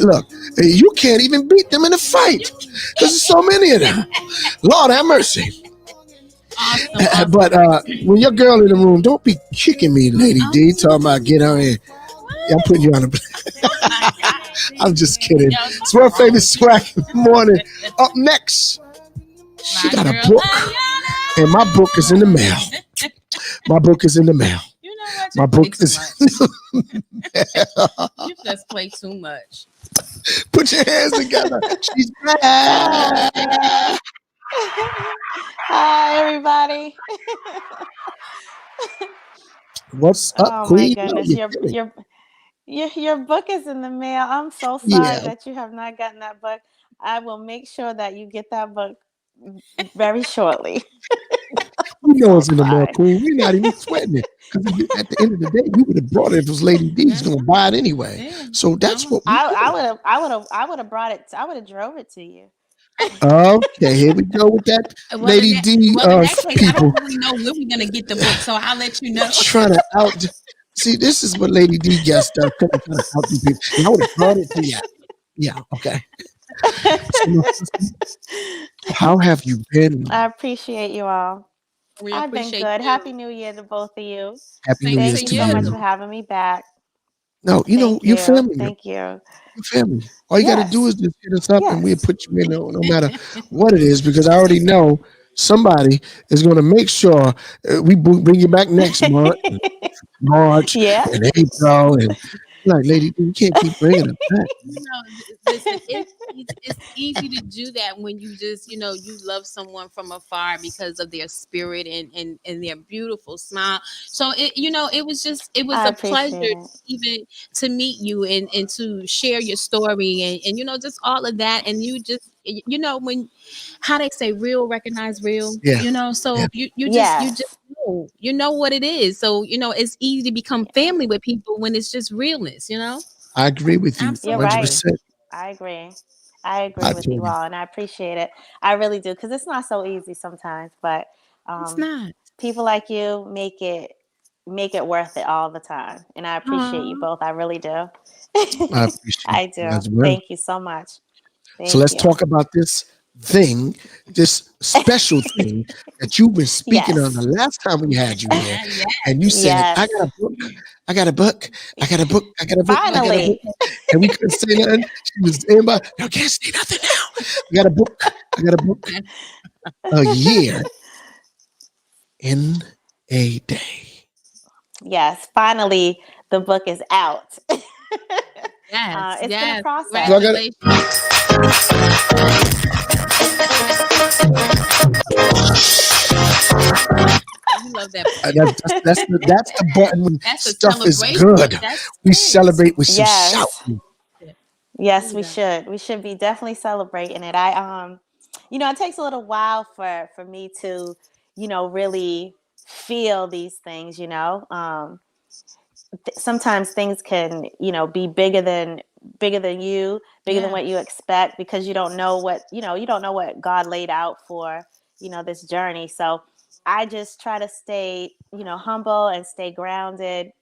look. You can't even beat them in a fight because there's so many of them. Lord have mercy. Awesome. But when your girl in the room, don't be kicking me, Lady D. Talking about get her in. I'm putting you on the. I'm just kidding. It's world famous Swag in the Morning. Up next, she got a book, and my book is in the mail. My book is in the mail. You know what? My book is. You just play too much. Put your hands together. She's back. Hi, everybody. What's up, Oh Queen? my goodness, your book is in the mail. I'm so sorry that you have not gotten that book. I will make sure that you get that book very shortly. We know it's in the mail, Queen. We're not even sweating it. Because at the end of the day, we would have brought it if it was Lady D's going to buy it anyway. Yeah. So that's what we I would have brought it. I would have drove it to you. Okay, here we go with that Lady D. Well, in that case, I People don't really know when we're gonna get the book, so I'll let you know. trying to out. See, this is what Lady D gets done. Trying to out these people. And I would have brought it to you. Yeah, okay. So, how have you been? I appreciate you all. We I've been appreciate good. you. Happy New Year to both of you. Happy New Year's Thank to you so much you. for having me back. No, you know, your family. Thank you. Your family. All you got to do is just hit us up and we'll put you in no matter what it is, because I already know somebody is going to make sure we bring you back next month, March, and April, and Like, lady, you can't keep bringing it back. Listen, it's easy to do that when you just, you love someone from afar because of their spirit and their beautiful smile. So it was I a pleasure appreciate it. even to meet you and to share your story and just all of that. And you just, when, how they say, real recognize real, Yeah. so Yeah. you just Yes. know what it is. So it's easy to become Yeah. family with people when it's just realness. I agree with you You're Absolutely. right. 100%. I agree. I agree I with you totally. all, and I appreciate it. I really do, because it's not so easy sometimes. But It's um, not. people like you make it worth it all the time, and I appreciate you Aw. both. I really do. I appreciate I you do. as well. Thank you so much. So Thank let's you. talk about this special thing that you've been speaking on the Yes. last time we had you here. Yeah. And you said, I Yes. got a book, I got a book, I got a book, I got a book, I got a book. Finally. And we couldn't say nothing. She was everybody, I can't say nothing now. I got a book, I got a book. A year in a day. Yes. Finally, the book is out. Yes. It's been a Yes. So I process. got Congratulations. You love that part. that's the button when That's a stuff is celebration. good. That's We it. celebrate with some Yes. shouting. Yes, Do we that. should. We should be definitely celebrating it. It takes a little while for me to, really feel these things, sometimes things can, be bigger than you, bigger than Yeah. what you expect, because you don't know what God laid out for, this journey. So I just try to stay, humble and stay grounded,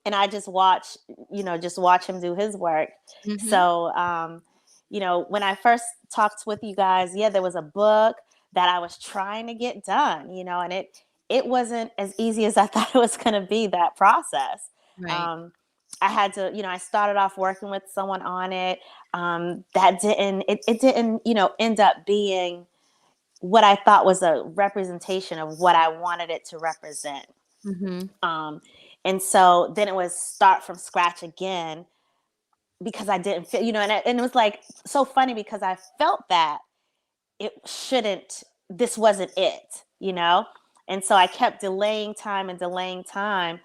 and I just watch him do his work. Mm-hmm. So, when I first talked with you guys, yeah, there was a book that I was trying to get done, and it wasn't as easy as I thought it was going to be, that process. Right. Um, I had to, I started off working with someone on it. It didn't end up being what I thought was a representation of what I wanted it to represent. Mm-hmm. Um, and so then it was start from scratch again, because I didn't feel, and it was like so funny, because I felt that this wasn't it. And so I kept delaying time and delaying time.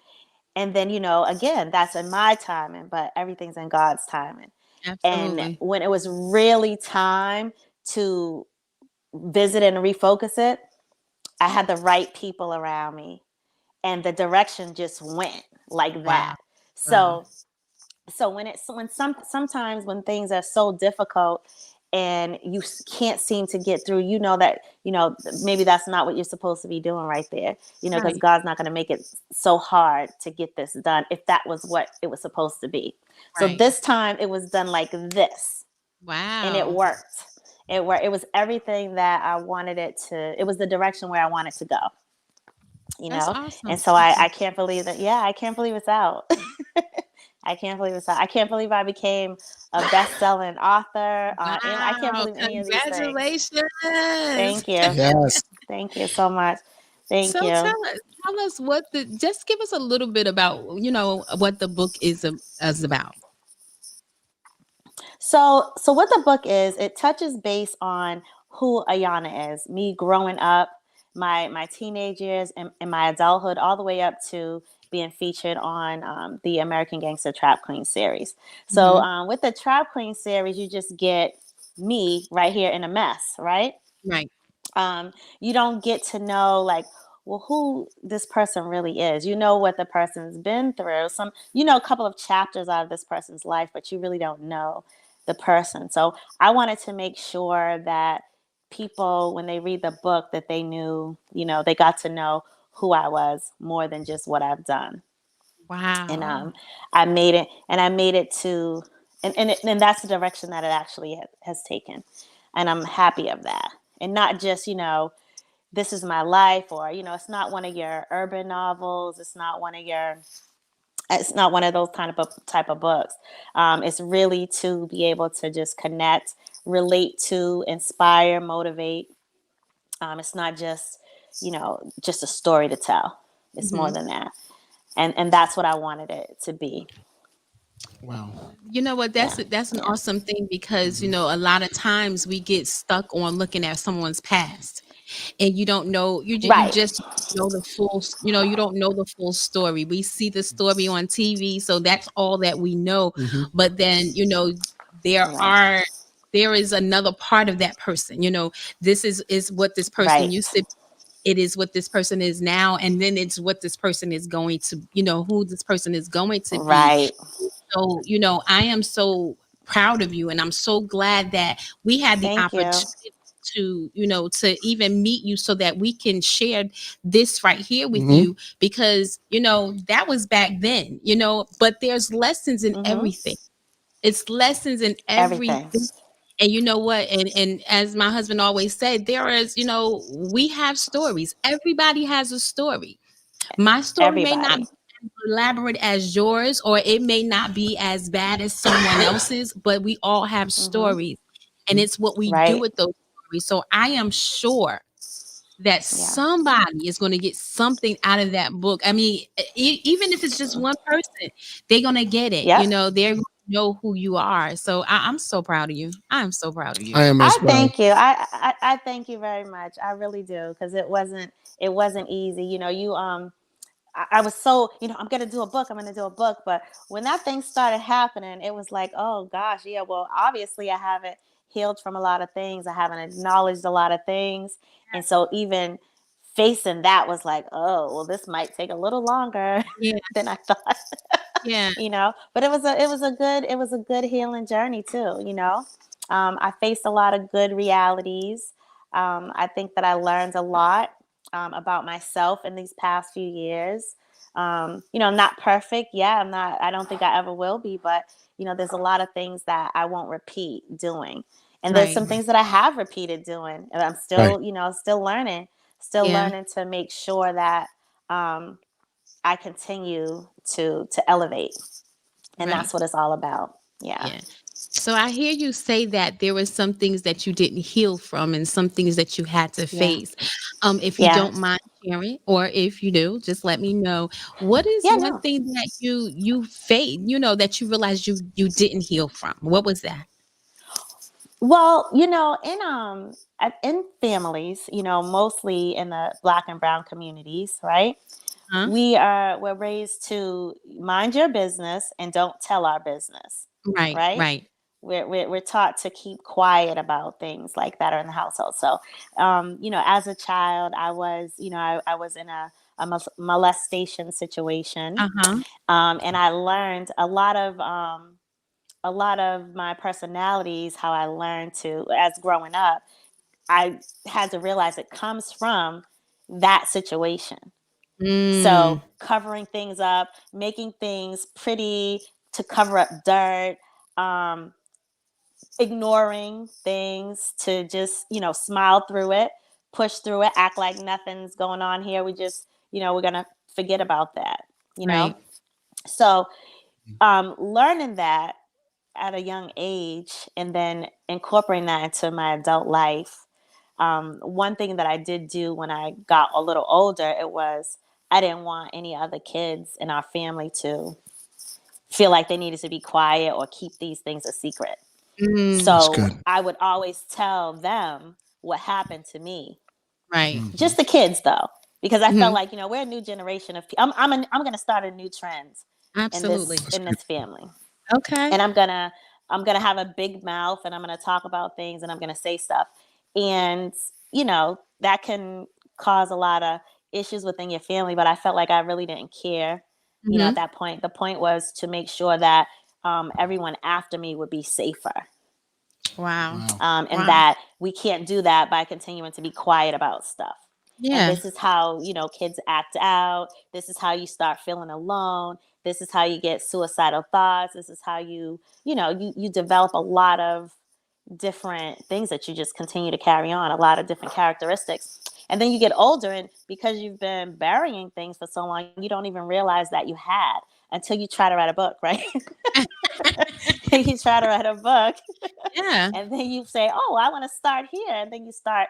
And then, again, that's in my timing, but everything's in God's timing. And Absolutely. when it was really time to visit and refocus it, I had the right people around me, and the direction just went like Wow. that. Wow. So sometimes when things are so difficult and you can't seem to get through, that maybe that's not what you're supposed to be doing right there, because Right. God's not going to make it so hard to get this done if that was what it was supposed to be. So Right. this time it was done like this, and it Wow. worked. It was everything that I wanted it to. It was the direction where I wanted to go. That's And awesome. so I can't believe that. Yeah, I can't believe it's out. I can't believe it's out. I can't believe I became a best-selling author. I can't Wow. believe any of these things. Congratulations. Thank you. Yes. Thank you so much. Thank So you. tell us just give us a little bit about, what the book is about. So what the book is, it touches base on who Ayana is, me growing up, my teenage years, and my adulthood, all the way up to being featured on the American Gangster Trap Queen series. So Hmm. with the Trap Queen series, you just get me right here in a mess, right? Right. You don't get to know, like, well, who this person really is. You know what the person's been through. A couple of chapters out of this person's life, but you really don't know the person. So I wanted to make sure that people, when they read the book, that they knew, they got to know who I was more than just what I've done. And Wow. I made it to, and that's the direction that it actually has taken, and I'm happy of that. And not just, this is my life, or it's not one of your urban novels. It's not one of those type of books. It's really to be able to just connect, relate to, inspire, motivate. It's not just a story to tell. It's more Hmm. than that, and that's what I wanted it to be. Wow. You know what? Yeah. That's an Yeah. awesome thing because, a lot of times we get stuck on looking at someone's past and you don't know, you Right. just know the full, you don't know the full story. We see the story on TV, so that's all that we know. Hmm. But then, there Right. are there is another part of that person. This is what this person Right. used to, it is what this person is now, and then it's what this person is going to, who this person is going to be. Right. So, I am so proud of you, and I'm so glad that we had the Thank you. opportunity to even meet you so that we can share this right here with Hmm. you, because, that was back then, but there's lessons in Mm-hmm. everything. It's lessons in Everything. everything. And you know what? And as my husband always said, there is, we have stories. Everybody has a story. My story may not be Everybody. as elaborate as yours, or it may not be as bad as someone else's, but we all have Mm-hmm. stories. And it's what we do Right. with those stories. So I am sure that Yeah. somebody is going to get something out of that book. I mean, even if it's just one person, they're going to get it. Yep. They're going to know who you are. So I'm so proud of you. I'm so proud of you. I am I as well. thank you. I thank you very much. I really do, because it wasn't easy. I was so, I'm going to do a book. I'm going to do a book. But when that thing started happening, it was like, oh gosh, yeah, well, obviously I haven't healed from a lot of things. I haven't acknowledged a lot of things. And so even facing that was like, oh, well, this might take a little longer Yeah. than I thought. Yeah. But it was a good healing journey too. I faced a lot of good realities. I think that I learned a lot about myself in these past few years. I'm not perfect. Yeah, I don't think I ever will be, but there's a lot of things that I won't repeat doing. And there's Right. some things that I have repeated doing, and I'm Right. still Yeah. learning to make sure that um, I continue to elevate. And Right. that's what it's all about. Yeah. Yeah. So I hear you say that there were some things that you didn't heal from and some things that you had to Yeah. face. If you Yeah. don't mind sharing, or if you do, just let me know. What is Yeah, one no. thing that you faced, that you realized you didn't heal from? What was that? Well, in families, mostly in the Black and Brown communities, right? Huh? We're raised to mind your business and don't tell our business, Right, right? right. We're taught to keep quiet about things like that are in the household. So, as a child, I was in a molestation situation, Uh-huh. and I learned a lot of my personalities, how I learned to, as growing up, I had to realize it comes from that situation. So Mm, covering things up, making things pretty to cover up dirt, um, ignoring things to just, smile through it, push through it, act like nothing's going on here. We just, we're going to forget about that, you know? right. So learning that at a young age and then incorporating that into my adult life. One thing that I did do when I got a little older, it was I didn't want any other kids in our family to feel like they needed to be quiet or keep these things a secret. Mm, That's So good. I would always tell them what happened to me. right. Hmm. Just the kids, though, because I felt Mhm. like we're a new generation of. I'm going to start a new trend in Absolutely. this That's in good. this family. Okay. And I'm gonna have a big mouth and I'm gonna talk about things and I'm gonna say stuff. And that can cause a lot of issues within your family, but I felt like I really didn't care, at Hmm. that point. The point was to make sure that everyone after me would be safer. Wow. Wow. And Wow. that we can't do that by continuing to be quiet about stuff. And Yeah. this is how, kids act out. This is how you start feeling alone. This is how you get suicidal thoughts. This is how you develop a lot of different things that you just continue to carry on, a lot of different characteristics. And then you get older, and because you've been burying things for so long, you don't even realize that you had until you try to write a book, right? You try to write a book Yeah. and then you say, oh, I want to start here. And then you start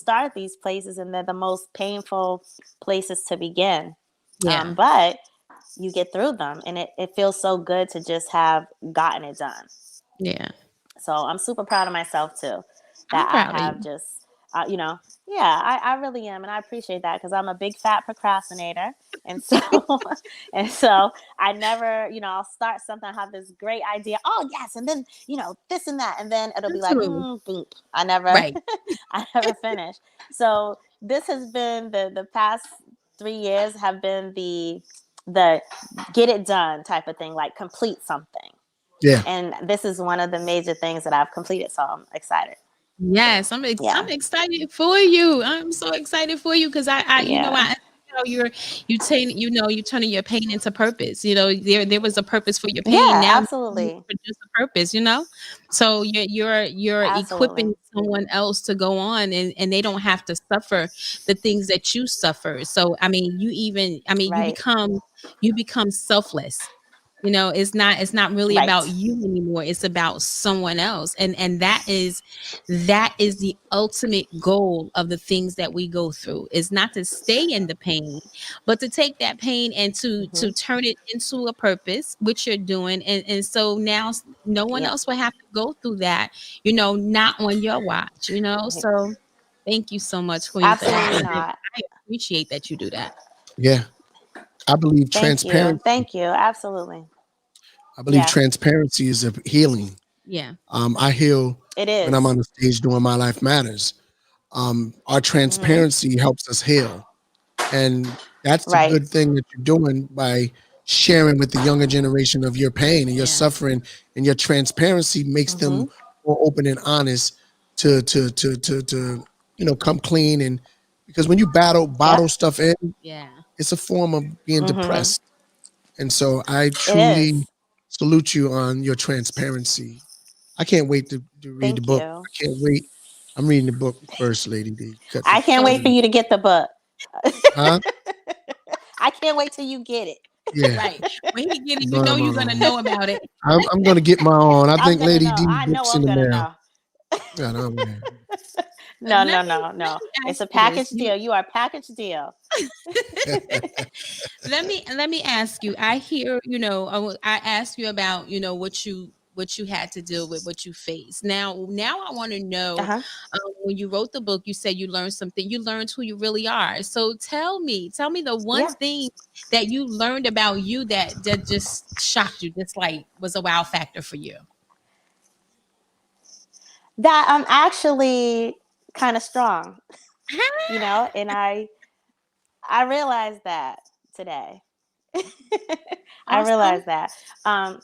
at these places, and they're the most painful places to begin. Yeah. But you get through them, and it feels so good to just have gotten it done. Yeah. So I'm super proud of myself too, I'm that I proud of have you. just, yeah, I really am. And I appreciate that because I'm a big fat procrastinator. And so, and so I never, I'll start something, I have this great idea. Oh yes. And then, this and that. And then it'll be like, True. boom. I never, Right. I never finish. So this has been the past 3 years have been the get it done type of thing, like complete something. Yeah. And this is one of the major things that I've completed. So I'm excited. Yes, I'm Yeah. excited for you. I'm so excited for you because I Yeah. I see how you're turning your pain into purpose. There was a purpose for your pain. Yeah, Now you absolutely. produce a purpose. So you're Absolutely. equipping someone else to go on, and they don't have to suffer the things that you suffer. So I mean, Right. you become selfless. It's not really about Right. you anymore. It's about someone else. And that is the ultimate goal of the things that we go through, is not to stay in the pain, but to take that pain and to Hmm. turn it into a purpose, which you're doing. And so now no one Yeah. else will have to go through that, not on your watch. Right. So thank you so much, Queen, for that. Absolutely I not. appreciate that you do that. Yeah. I believe Thank you. transparency. Thank you. Absolutely. I believe Yeah, transparency is a healing. Yeah. I heal it when I'm on is. the stage doing My Life Matters. Our Hmm. transparency helps us heal. And that's the Right. good thing that you're doing by sharing with the younger generation of your pain and your Yeah. suffering, and your transparency makes Hmm. them more open and honest to come clean. And because when you bottle Yep. stuff in, Yeah. it's a form of being Hmm. depressed. And so I It truly is. salute you on your transparency. I can't wait to read the Thank book. you. I can't wait. I'm reading the book first, Lady D. I can't So wait for you to get the book. Huh? I can't wait till you get it. Yeah. right. When he get it, No, no, you're no, gonna no. know about it. I'm gonna get my own. I I'm think gonna Lady know. D I know books in I'm the gonna mail. know. Yeah, no, man. No, Let no, me no, let no. me It's ask a you this. package deal. You are a package deal. Let me ask you. I hear, I asked you about, what you had to deal with, what you faced. Now I want to know, Uh-huh. when you wrote the book, you said you learned something. You learned who you really are. So tell me the one Yeah. thing that you learned about you that just shocked you, just like was a wow factor for you. That I'm actually kind of strong, and I realized that today. I Awesome. realized that. Um,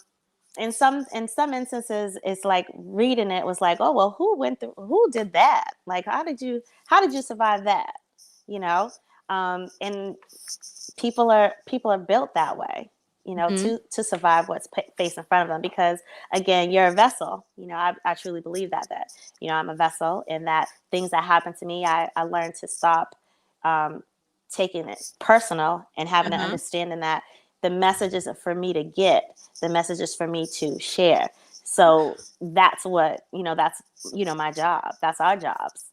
in some instances, it's like reading it was like, oh well, who did that? Like, how did you survive that? You know, and people are built that way, Mhm. to survive what's faced in front of them. Because again, you're a vessel. I truly believe that I'm a vessel, and that things that happen to me, I learned to stop um, taking it personal, and having an Uh-huh. understanding that the message isn't for me to get, the message is for me to share. So that's what, that's, my job, that's our jobs.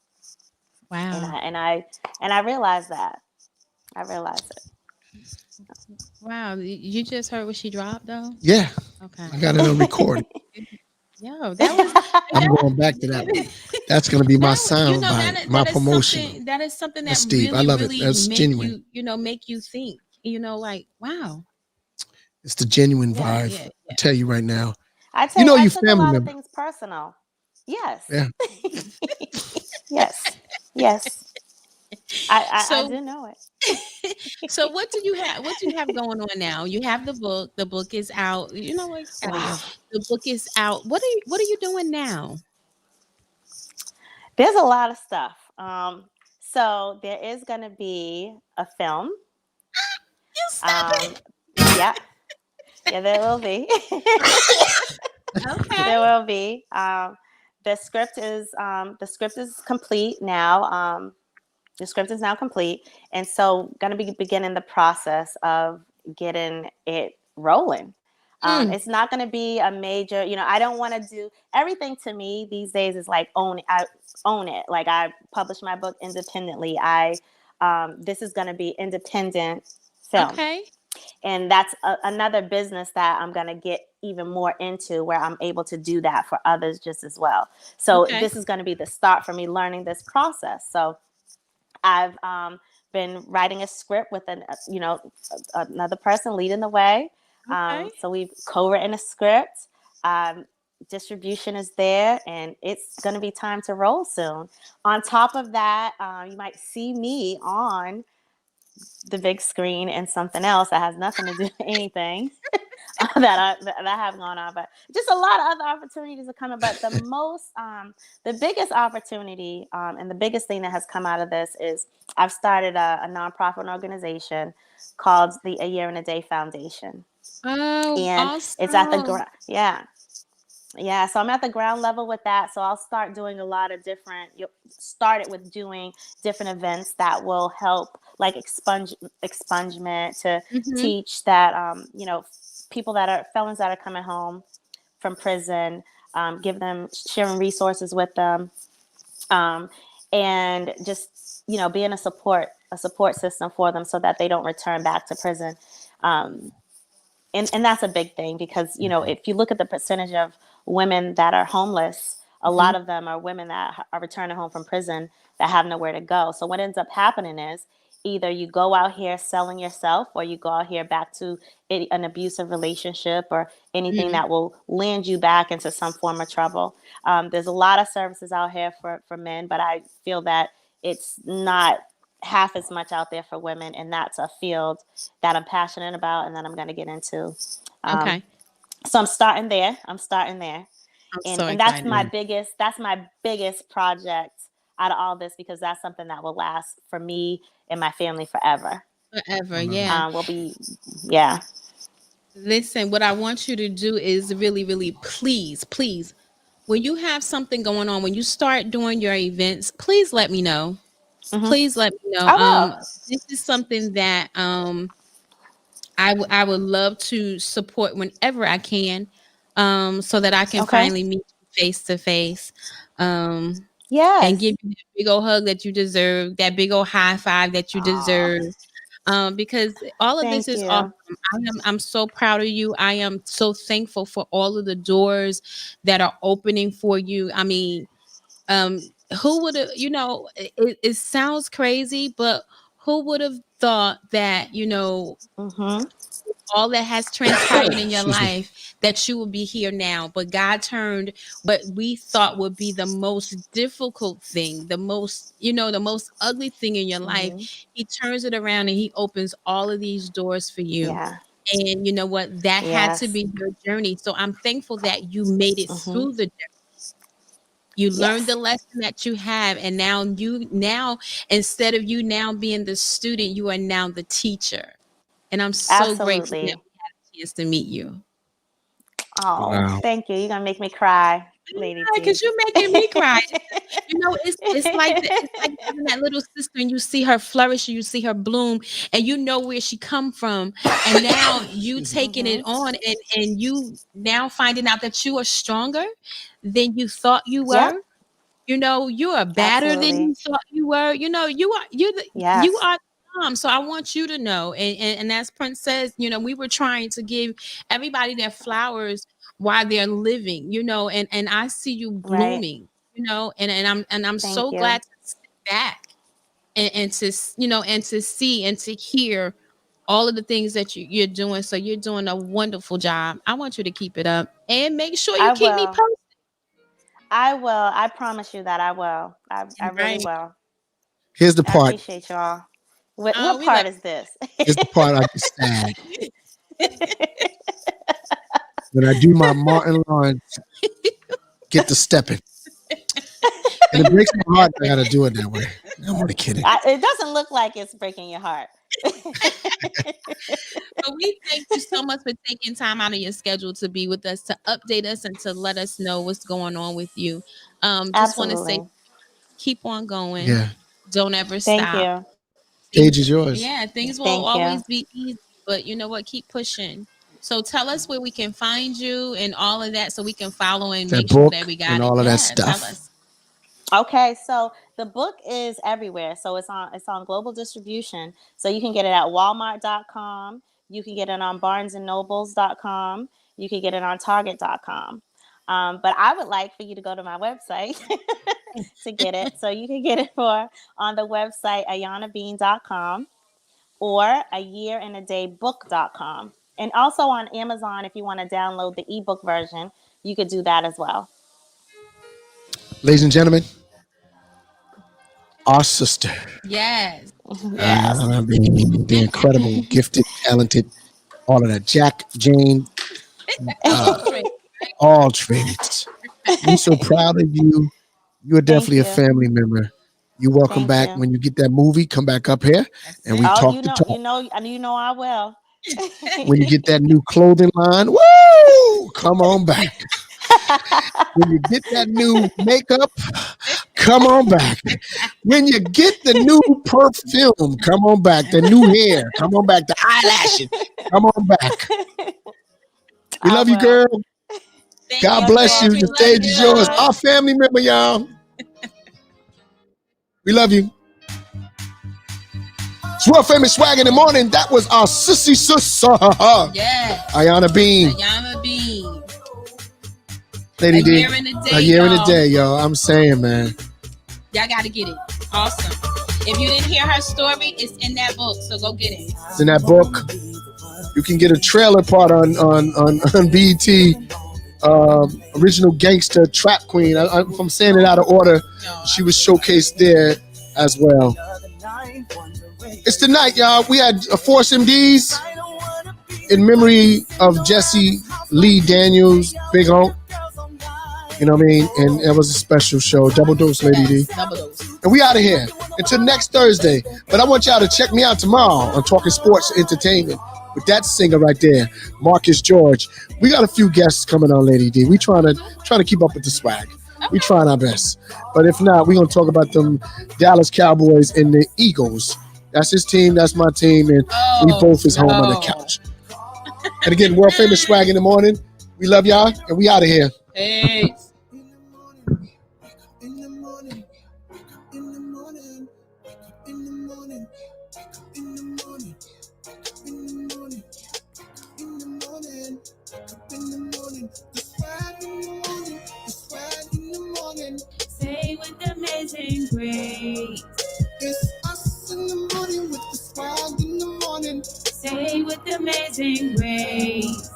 and Wow. i and i and I realized that. I realized Wow. You just heard what she dropped though? Yeah, Okay. I got it on recording. Yo, that was it. I'm going back to that one. That's gonna be my sound that bite, is, my that is promotional. something that is something that That's deep. I really love it. really That's genuine. make you think, like, wow. It's the genuine Yeah, vibe. yeah, I yeah. tell you right now. I You take know I you took a family lot of member. things personal. Yes. Yeah. Yes. Yes. I So do know it. so what do you have going on now? You have the book is out. You know what? Get out of here. Wow. The book is out. What are you doing now? There's a lot of stuff. So there is going to be a film. You stop Um, yeah, yeah, there will be. it. Okay. There will be. The script is complete now. The script is now complete, and so going to be beginning the process of getting it rolling. Mm, It's not going to be a major. I don't want to do everything. To me these days is like I own it. Like, I publish my book independently. This is going to be independent film. okay. And that's another business that I'm going to get even more into, where I'm able to do that for others just as well. So Okay. this is going to be the start for me learning this process. So I've been writing a script with another person leading the way. Okay. So we've co-written a script. Um, Distribution is there, and it's going to be time to roll soon. On top of that, you might see me on the big screen and something else that has nothing to do with anything that I have going on, but just a lot of other opportunities are coming. But the biggest opportunity, and the biggest thing that has come out of this is I've started a nonprofit organization called the A Year and a Day Foundation, Oh, and it's at the awesome. yeah, so I'm at the ground level with that. So I'll start doing a lot of different. You start it with doing different events that will help, like expungement, to Mm-hmm. teach that people that are felons that are coming home from prison, give them, sharing resources with them, um, and just being a support system for them so that they don't return back to prison. Um, and that's a big thing, because if you look at the percentage of women that are homeless, a Mm-hmm. lot of them are women that are returning home from prison that have nowhere to go. So what ends up happening is either you go out here selling yourself, or you go out here back to an abusive relationship or anything Mm-hmm. that will land you back into some form of trouble. There's a lot of services out here for men, but I feel that it's not half as much out there for women, and that's a field that I'm passionate about and that I'm going to get into. Um, Okay. so I'm starting there. I'm And so that's excited. my biggest project out of all this, because that's something that will last for me and my family forever. Forever. I love it. Yeah. Will be Yeah. Listen, what I want you to do is really, really, please, please, when you have something going on, when you start doing your events, please let me know. Hmm. Please let me know. I will. This is something that I would love to support whenever I can, so that I can Okay. finally meet you face to face, um, and give Yes. you that big old hug that you deserve, that big old high five that you Oh, deserve. Because all of this thank is awesome. you. I'm so proud of you. I am so thankful for all of the doors that are opening for you. I mean, who would have, it sounds crazy, but who would have thought that, Hmm. all that has transpired in your Excuse me. life, that you would be here now? But God turned what we thought would be the most difficult thing, the most ugly thing in your life, Hmm. He turns it around and He opens all of these doors for you. Yeah. And you know what? That had to Yes. be your journey. So I'm thankful that you made it Hmm. through the journey. You learned the Yes. lesson that you have, and now instead of you now being the student, you are now the teacher. And I'm so grateful that Absolutely. we had a chance to meet you. Oh, Wow. thank you. You're gonna make me cry, Lady Yeah, because T. you're making me cry. It's like having that little sister, and you see her flourish, and you see her bloom, and you know where she come from, and now you Excuse me. taking it Hmm. on, and you now finding out that you are stronger than you thought you Yep. were. You are better than Absolutely. you thought you were. You Yes. are mom. So I want you to know. And as Prince says, we were trying to give everybody their flowers while they're living, and I see you Right. blooming, and I'm Thank so you. glad to sit back and to see and to hear all of the things that you're doing. So you're doing a wonderful job. I want you to keep it up and make sure you I keep me will. posted. I will. I promise you that I will. I really Right. will. Here's the I part. appreciate y'all. What We love part is this? Here's the part I get sad. When I do my Martin Lawrence, get to stepping. And it breaks my heart that I got to do it that way. I'm only kidding. It doesn't look like it's breaking your heart. So we thank you so much for taking time out of your schedule to be with us, to update us, and to let us know what's going on with you. Just want to say, Absolutely. keep on going. Yeah. Don't ever Thank stop. you. Things, Stage is yours. yeah, things won't Thank you. always be easy, but you know what? Keep pushing. So tell us where we can find you and all of that, so we can follow and That make sure that book we and got it. all of that Yeah, tell stuff. us. Okay, so the book is everywhere. So it's on global distribution. So you can get it at walmart.com. You can get it on barnesandnobles.com. You can get it on target.com. But I would like for you to go to my website to get it. So you can get it on the website ayanabean.com or ayearinadaybook.com. And also on Amazon, if you want to download the ebook version, you could do that as well. Ladies and gentlemen, our sister. Yes. The incredible, gifted, talented, all of that. Jack, Jane, all trades. We're so proud of you. You are definitely a family member. You're welcome back. When you get that movie, come back up here and we talk the talk. You know I will. When you get that new clothing line, woo! Come on back. When you get that new makeup, come on back. When you get the new perfume, come on back. The new hair, come on back. The eyelashes, come on back. We love you, girl. God bless you. The stage is yours. Our family member, y'all. We love you. It's World Famous Swag in the Morning. That was our sissy sister. Yes. Ayana Bean. Ayana Bean. Lady D. A year in a day, y'all. I'm saying, man. Y'all got to get it. Awesome. If you didn't hear her story, it's in that book, so go get it. It's in that book. You can get a trailer part on BET. Original Gangster Trap Queen. If I'm saying it out of order, she was showcased there as well. It's tonight, y'all. We had a Force MDs in memory of Jesse Lee Daniels, Big Honk. You know what I mean? And it was a special show. Double dose, Lady D. Double dose. And we out of here until next Thursday. But I want y'all to check me out tomorrow on Talking Sports Entertainment with that singer right there, Marcus George. We got a few guests coming on, Lady D. We trying to keep up with the swag. We trying our best. But if not, we're going to talk about them Dallas Cowboys and the Eagles. That's his team. That's my team. And we both is home on the couch. And again, World Famous Swag in the Morning. We love y'all, and we out of here. Peace. Say with amazing grace. It's us in the morning with the swag in the morning. Say with amazing grace.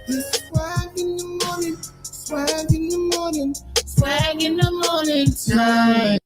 The swag in the morning, swag in the morning, swag in the morning time.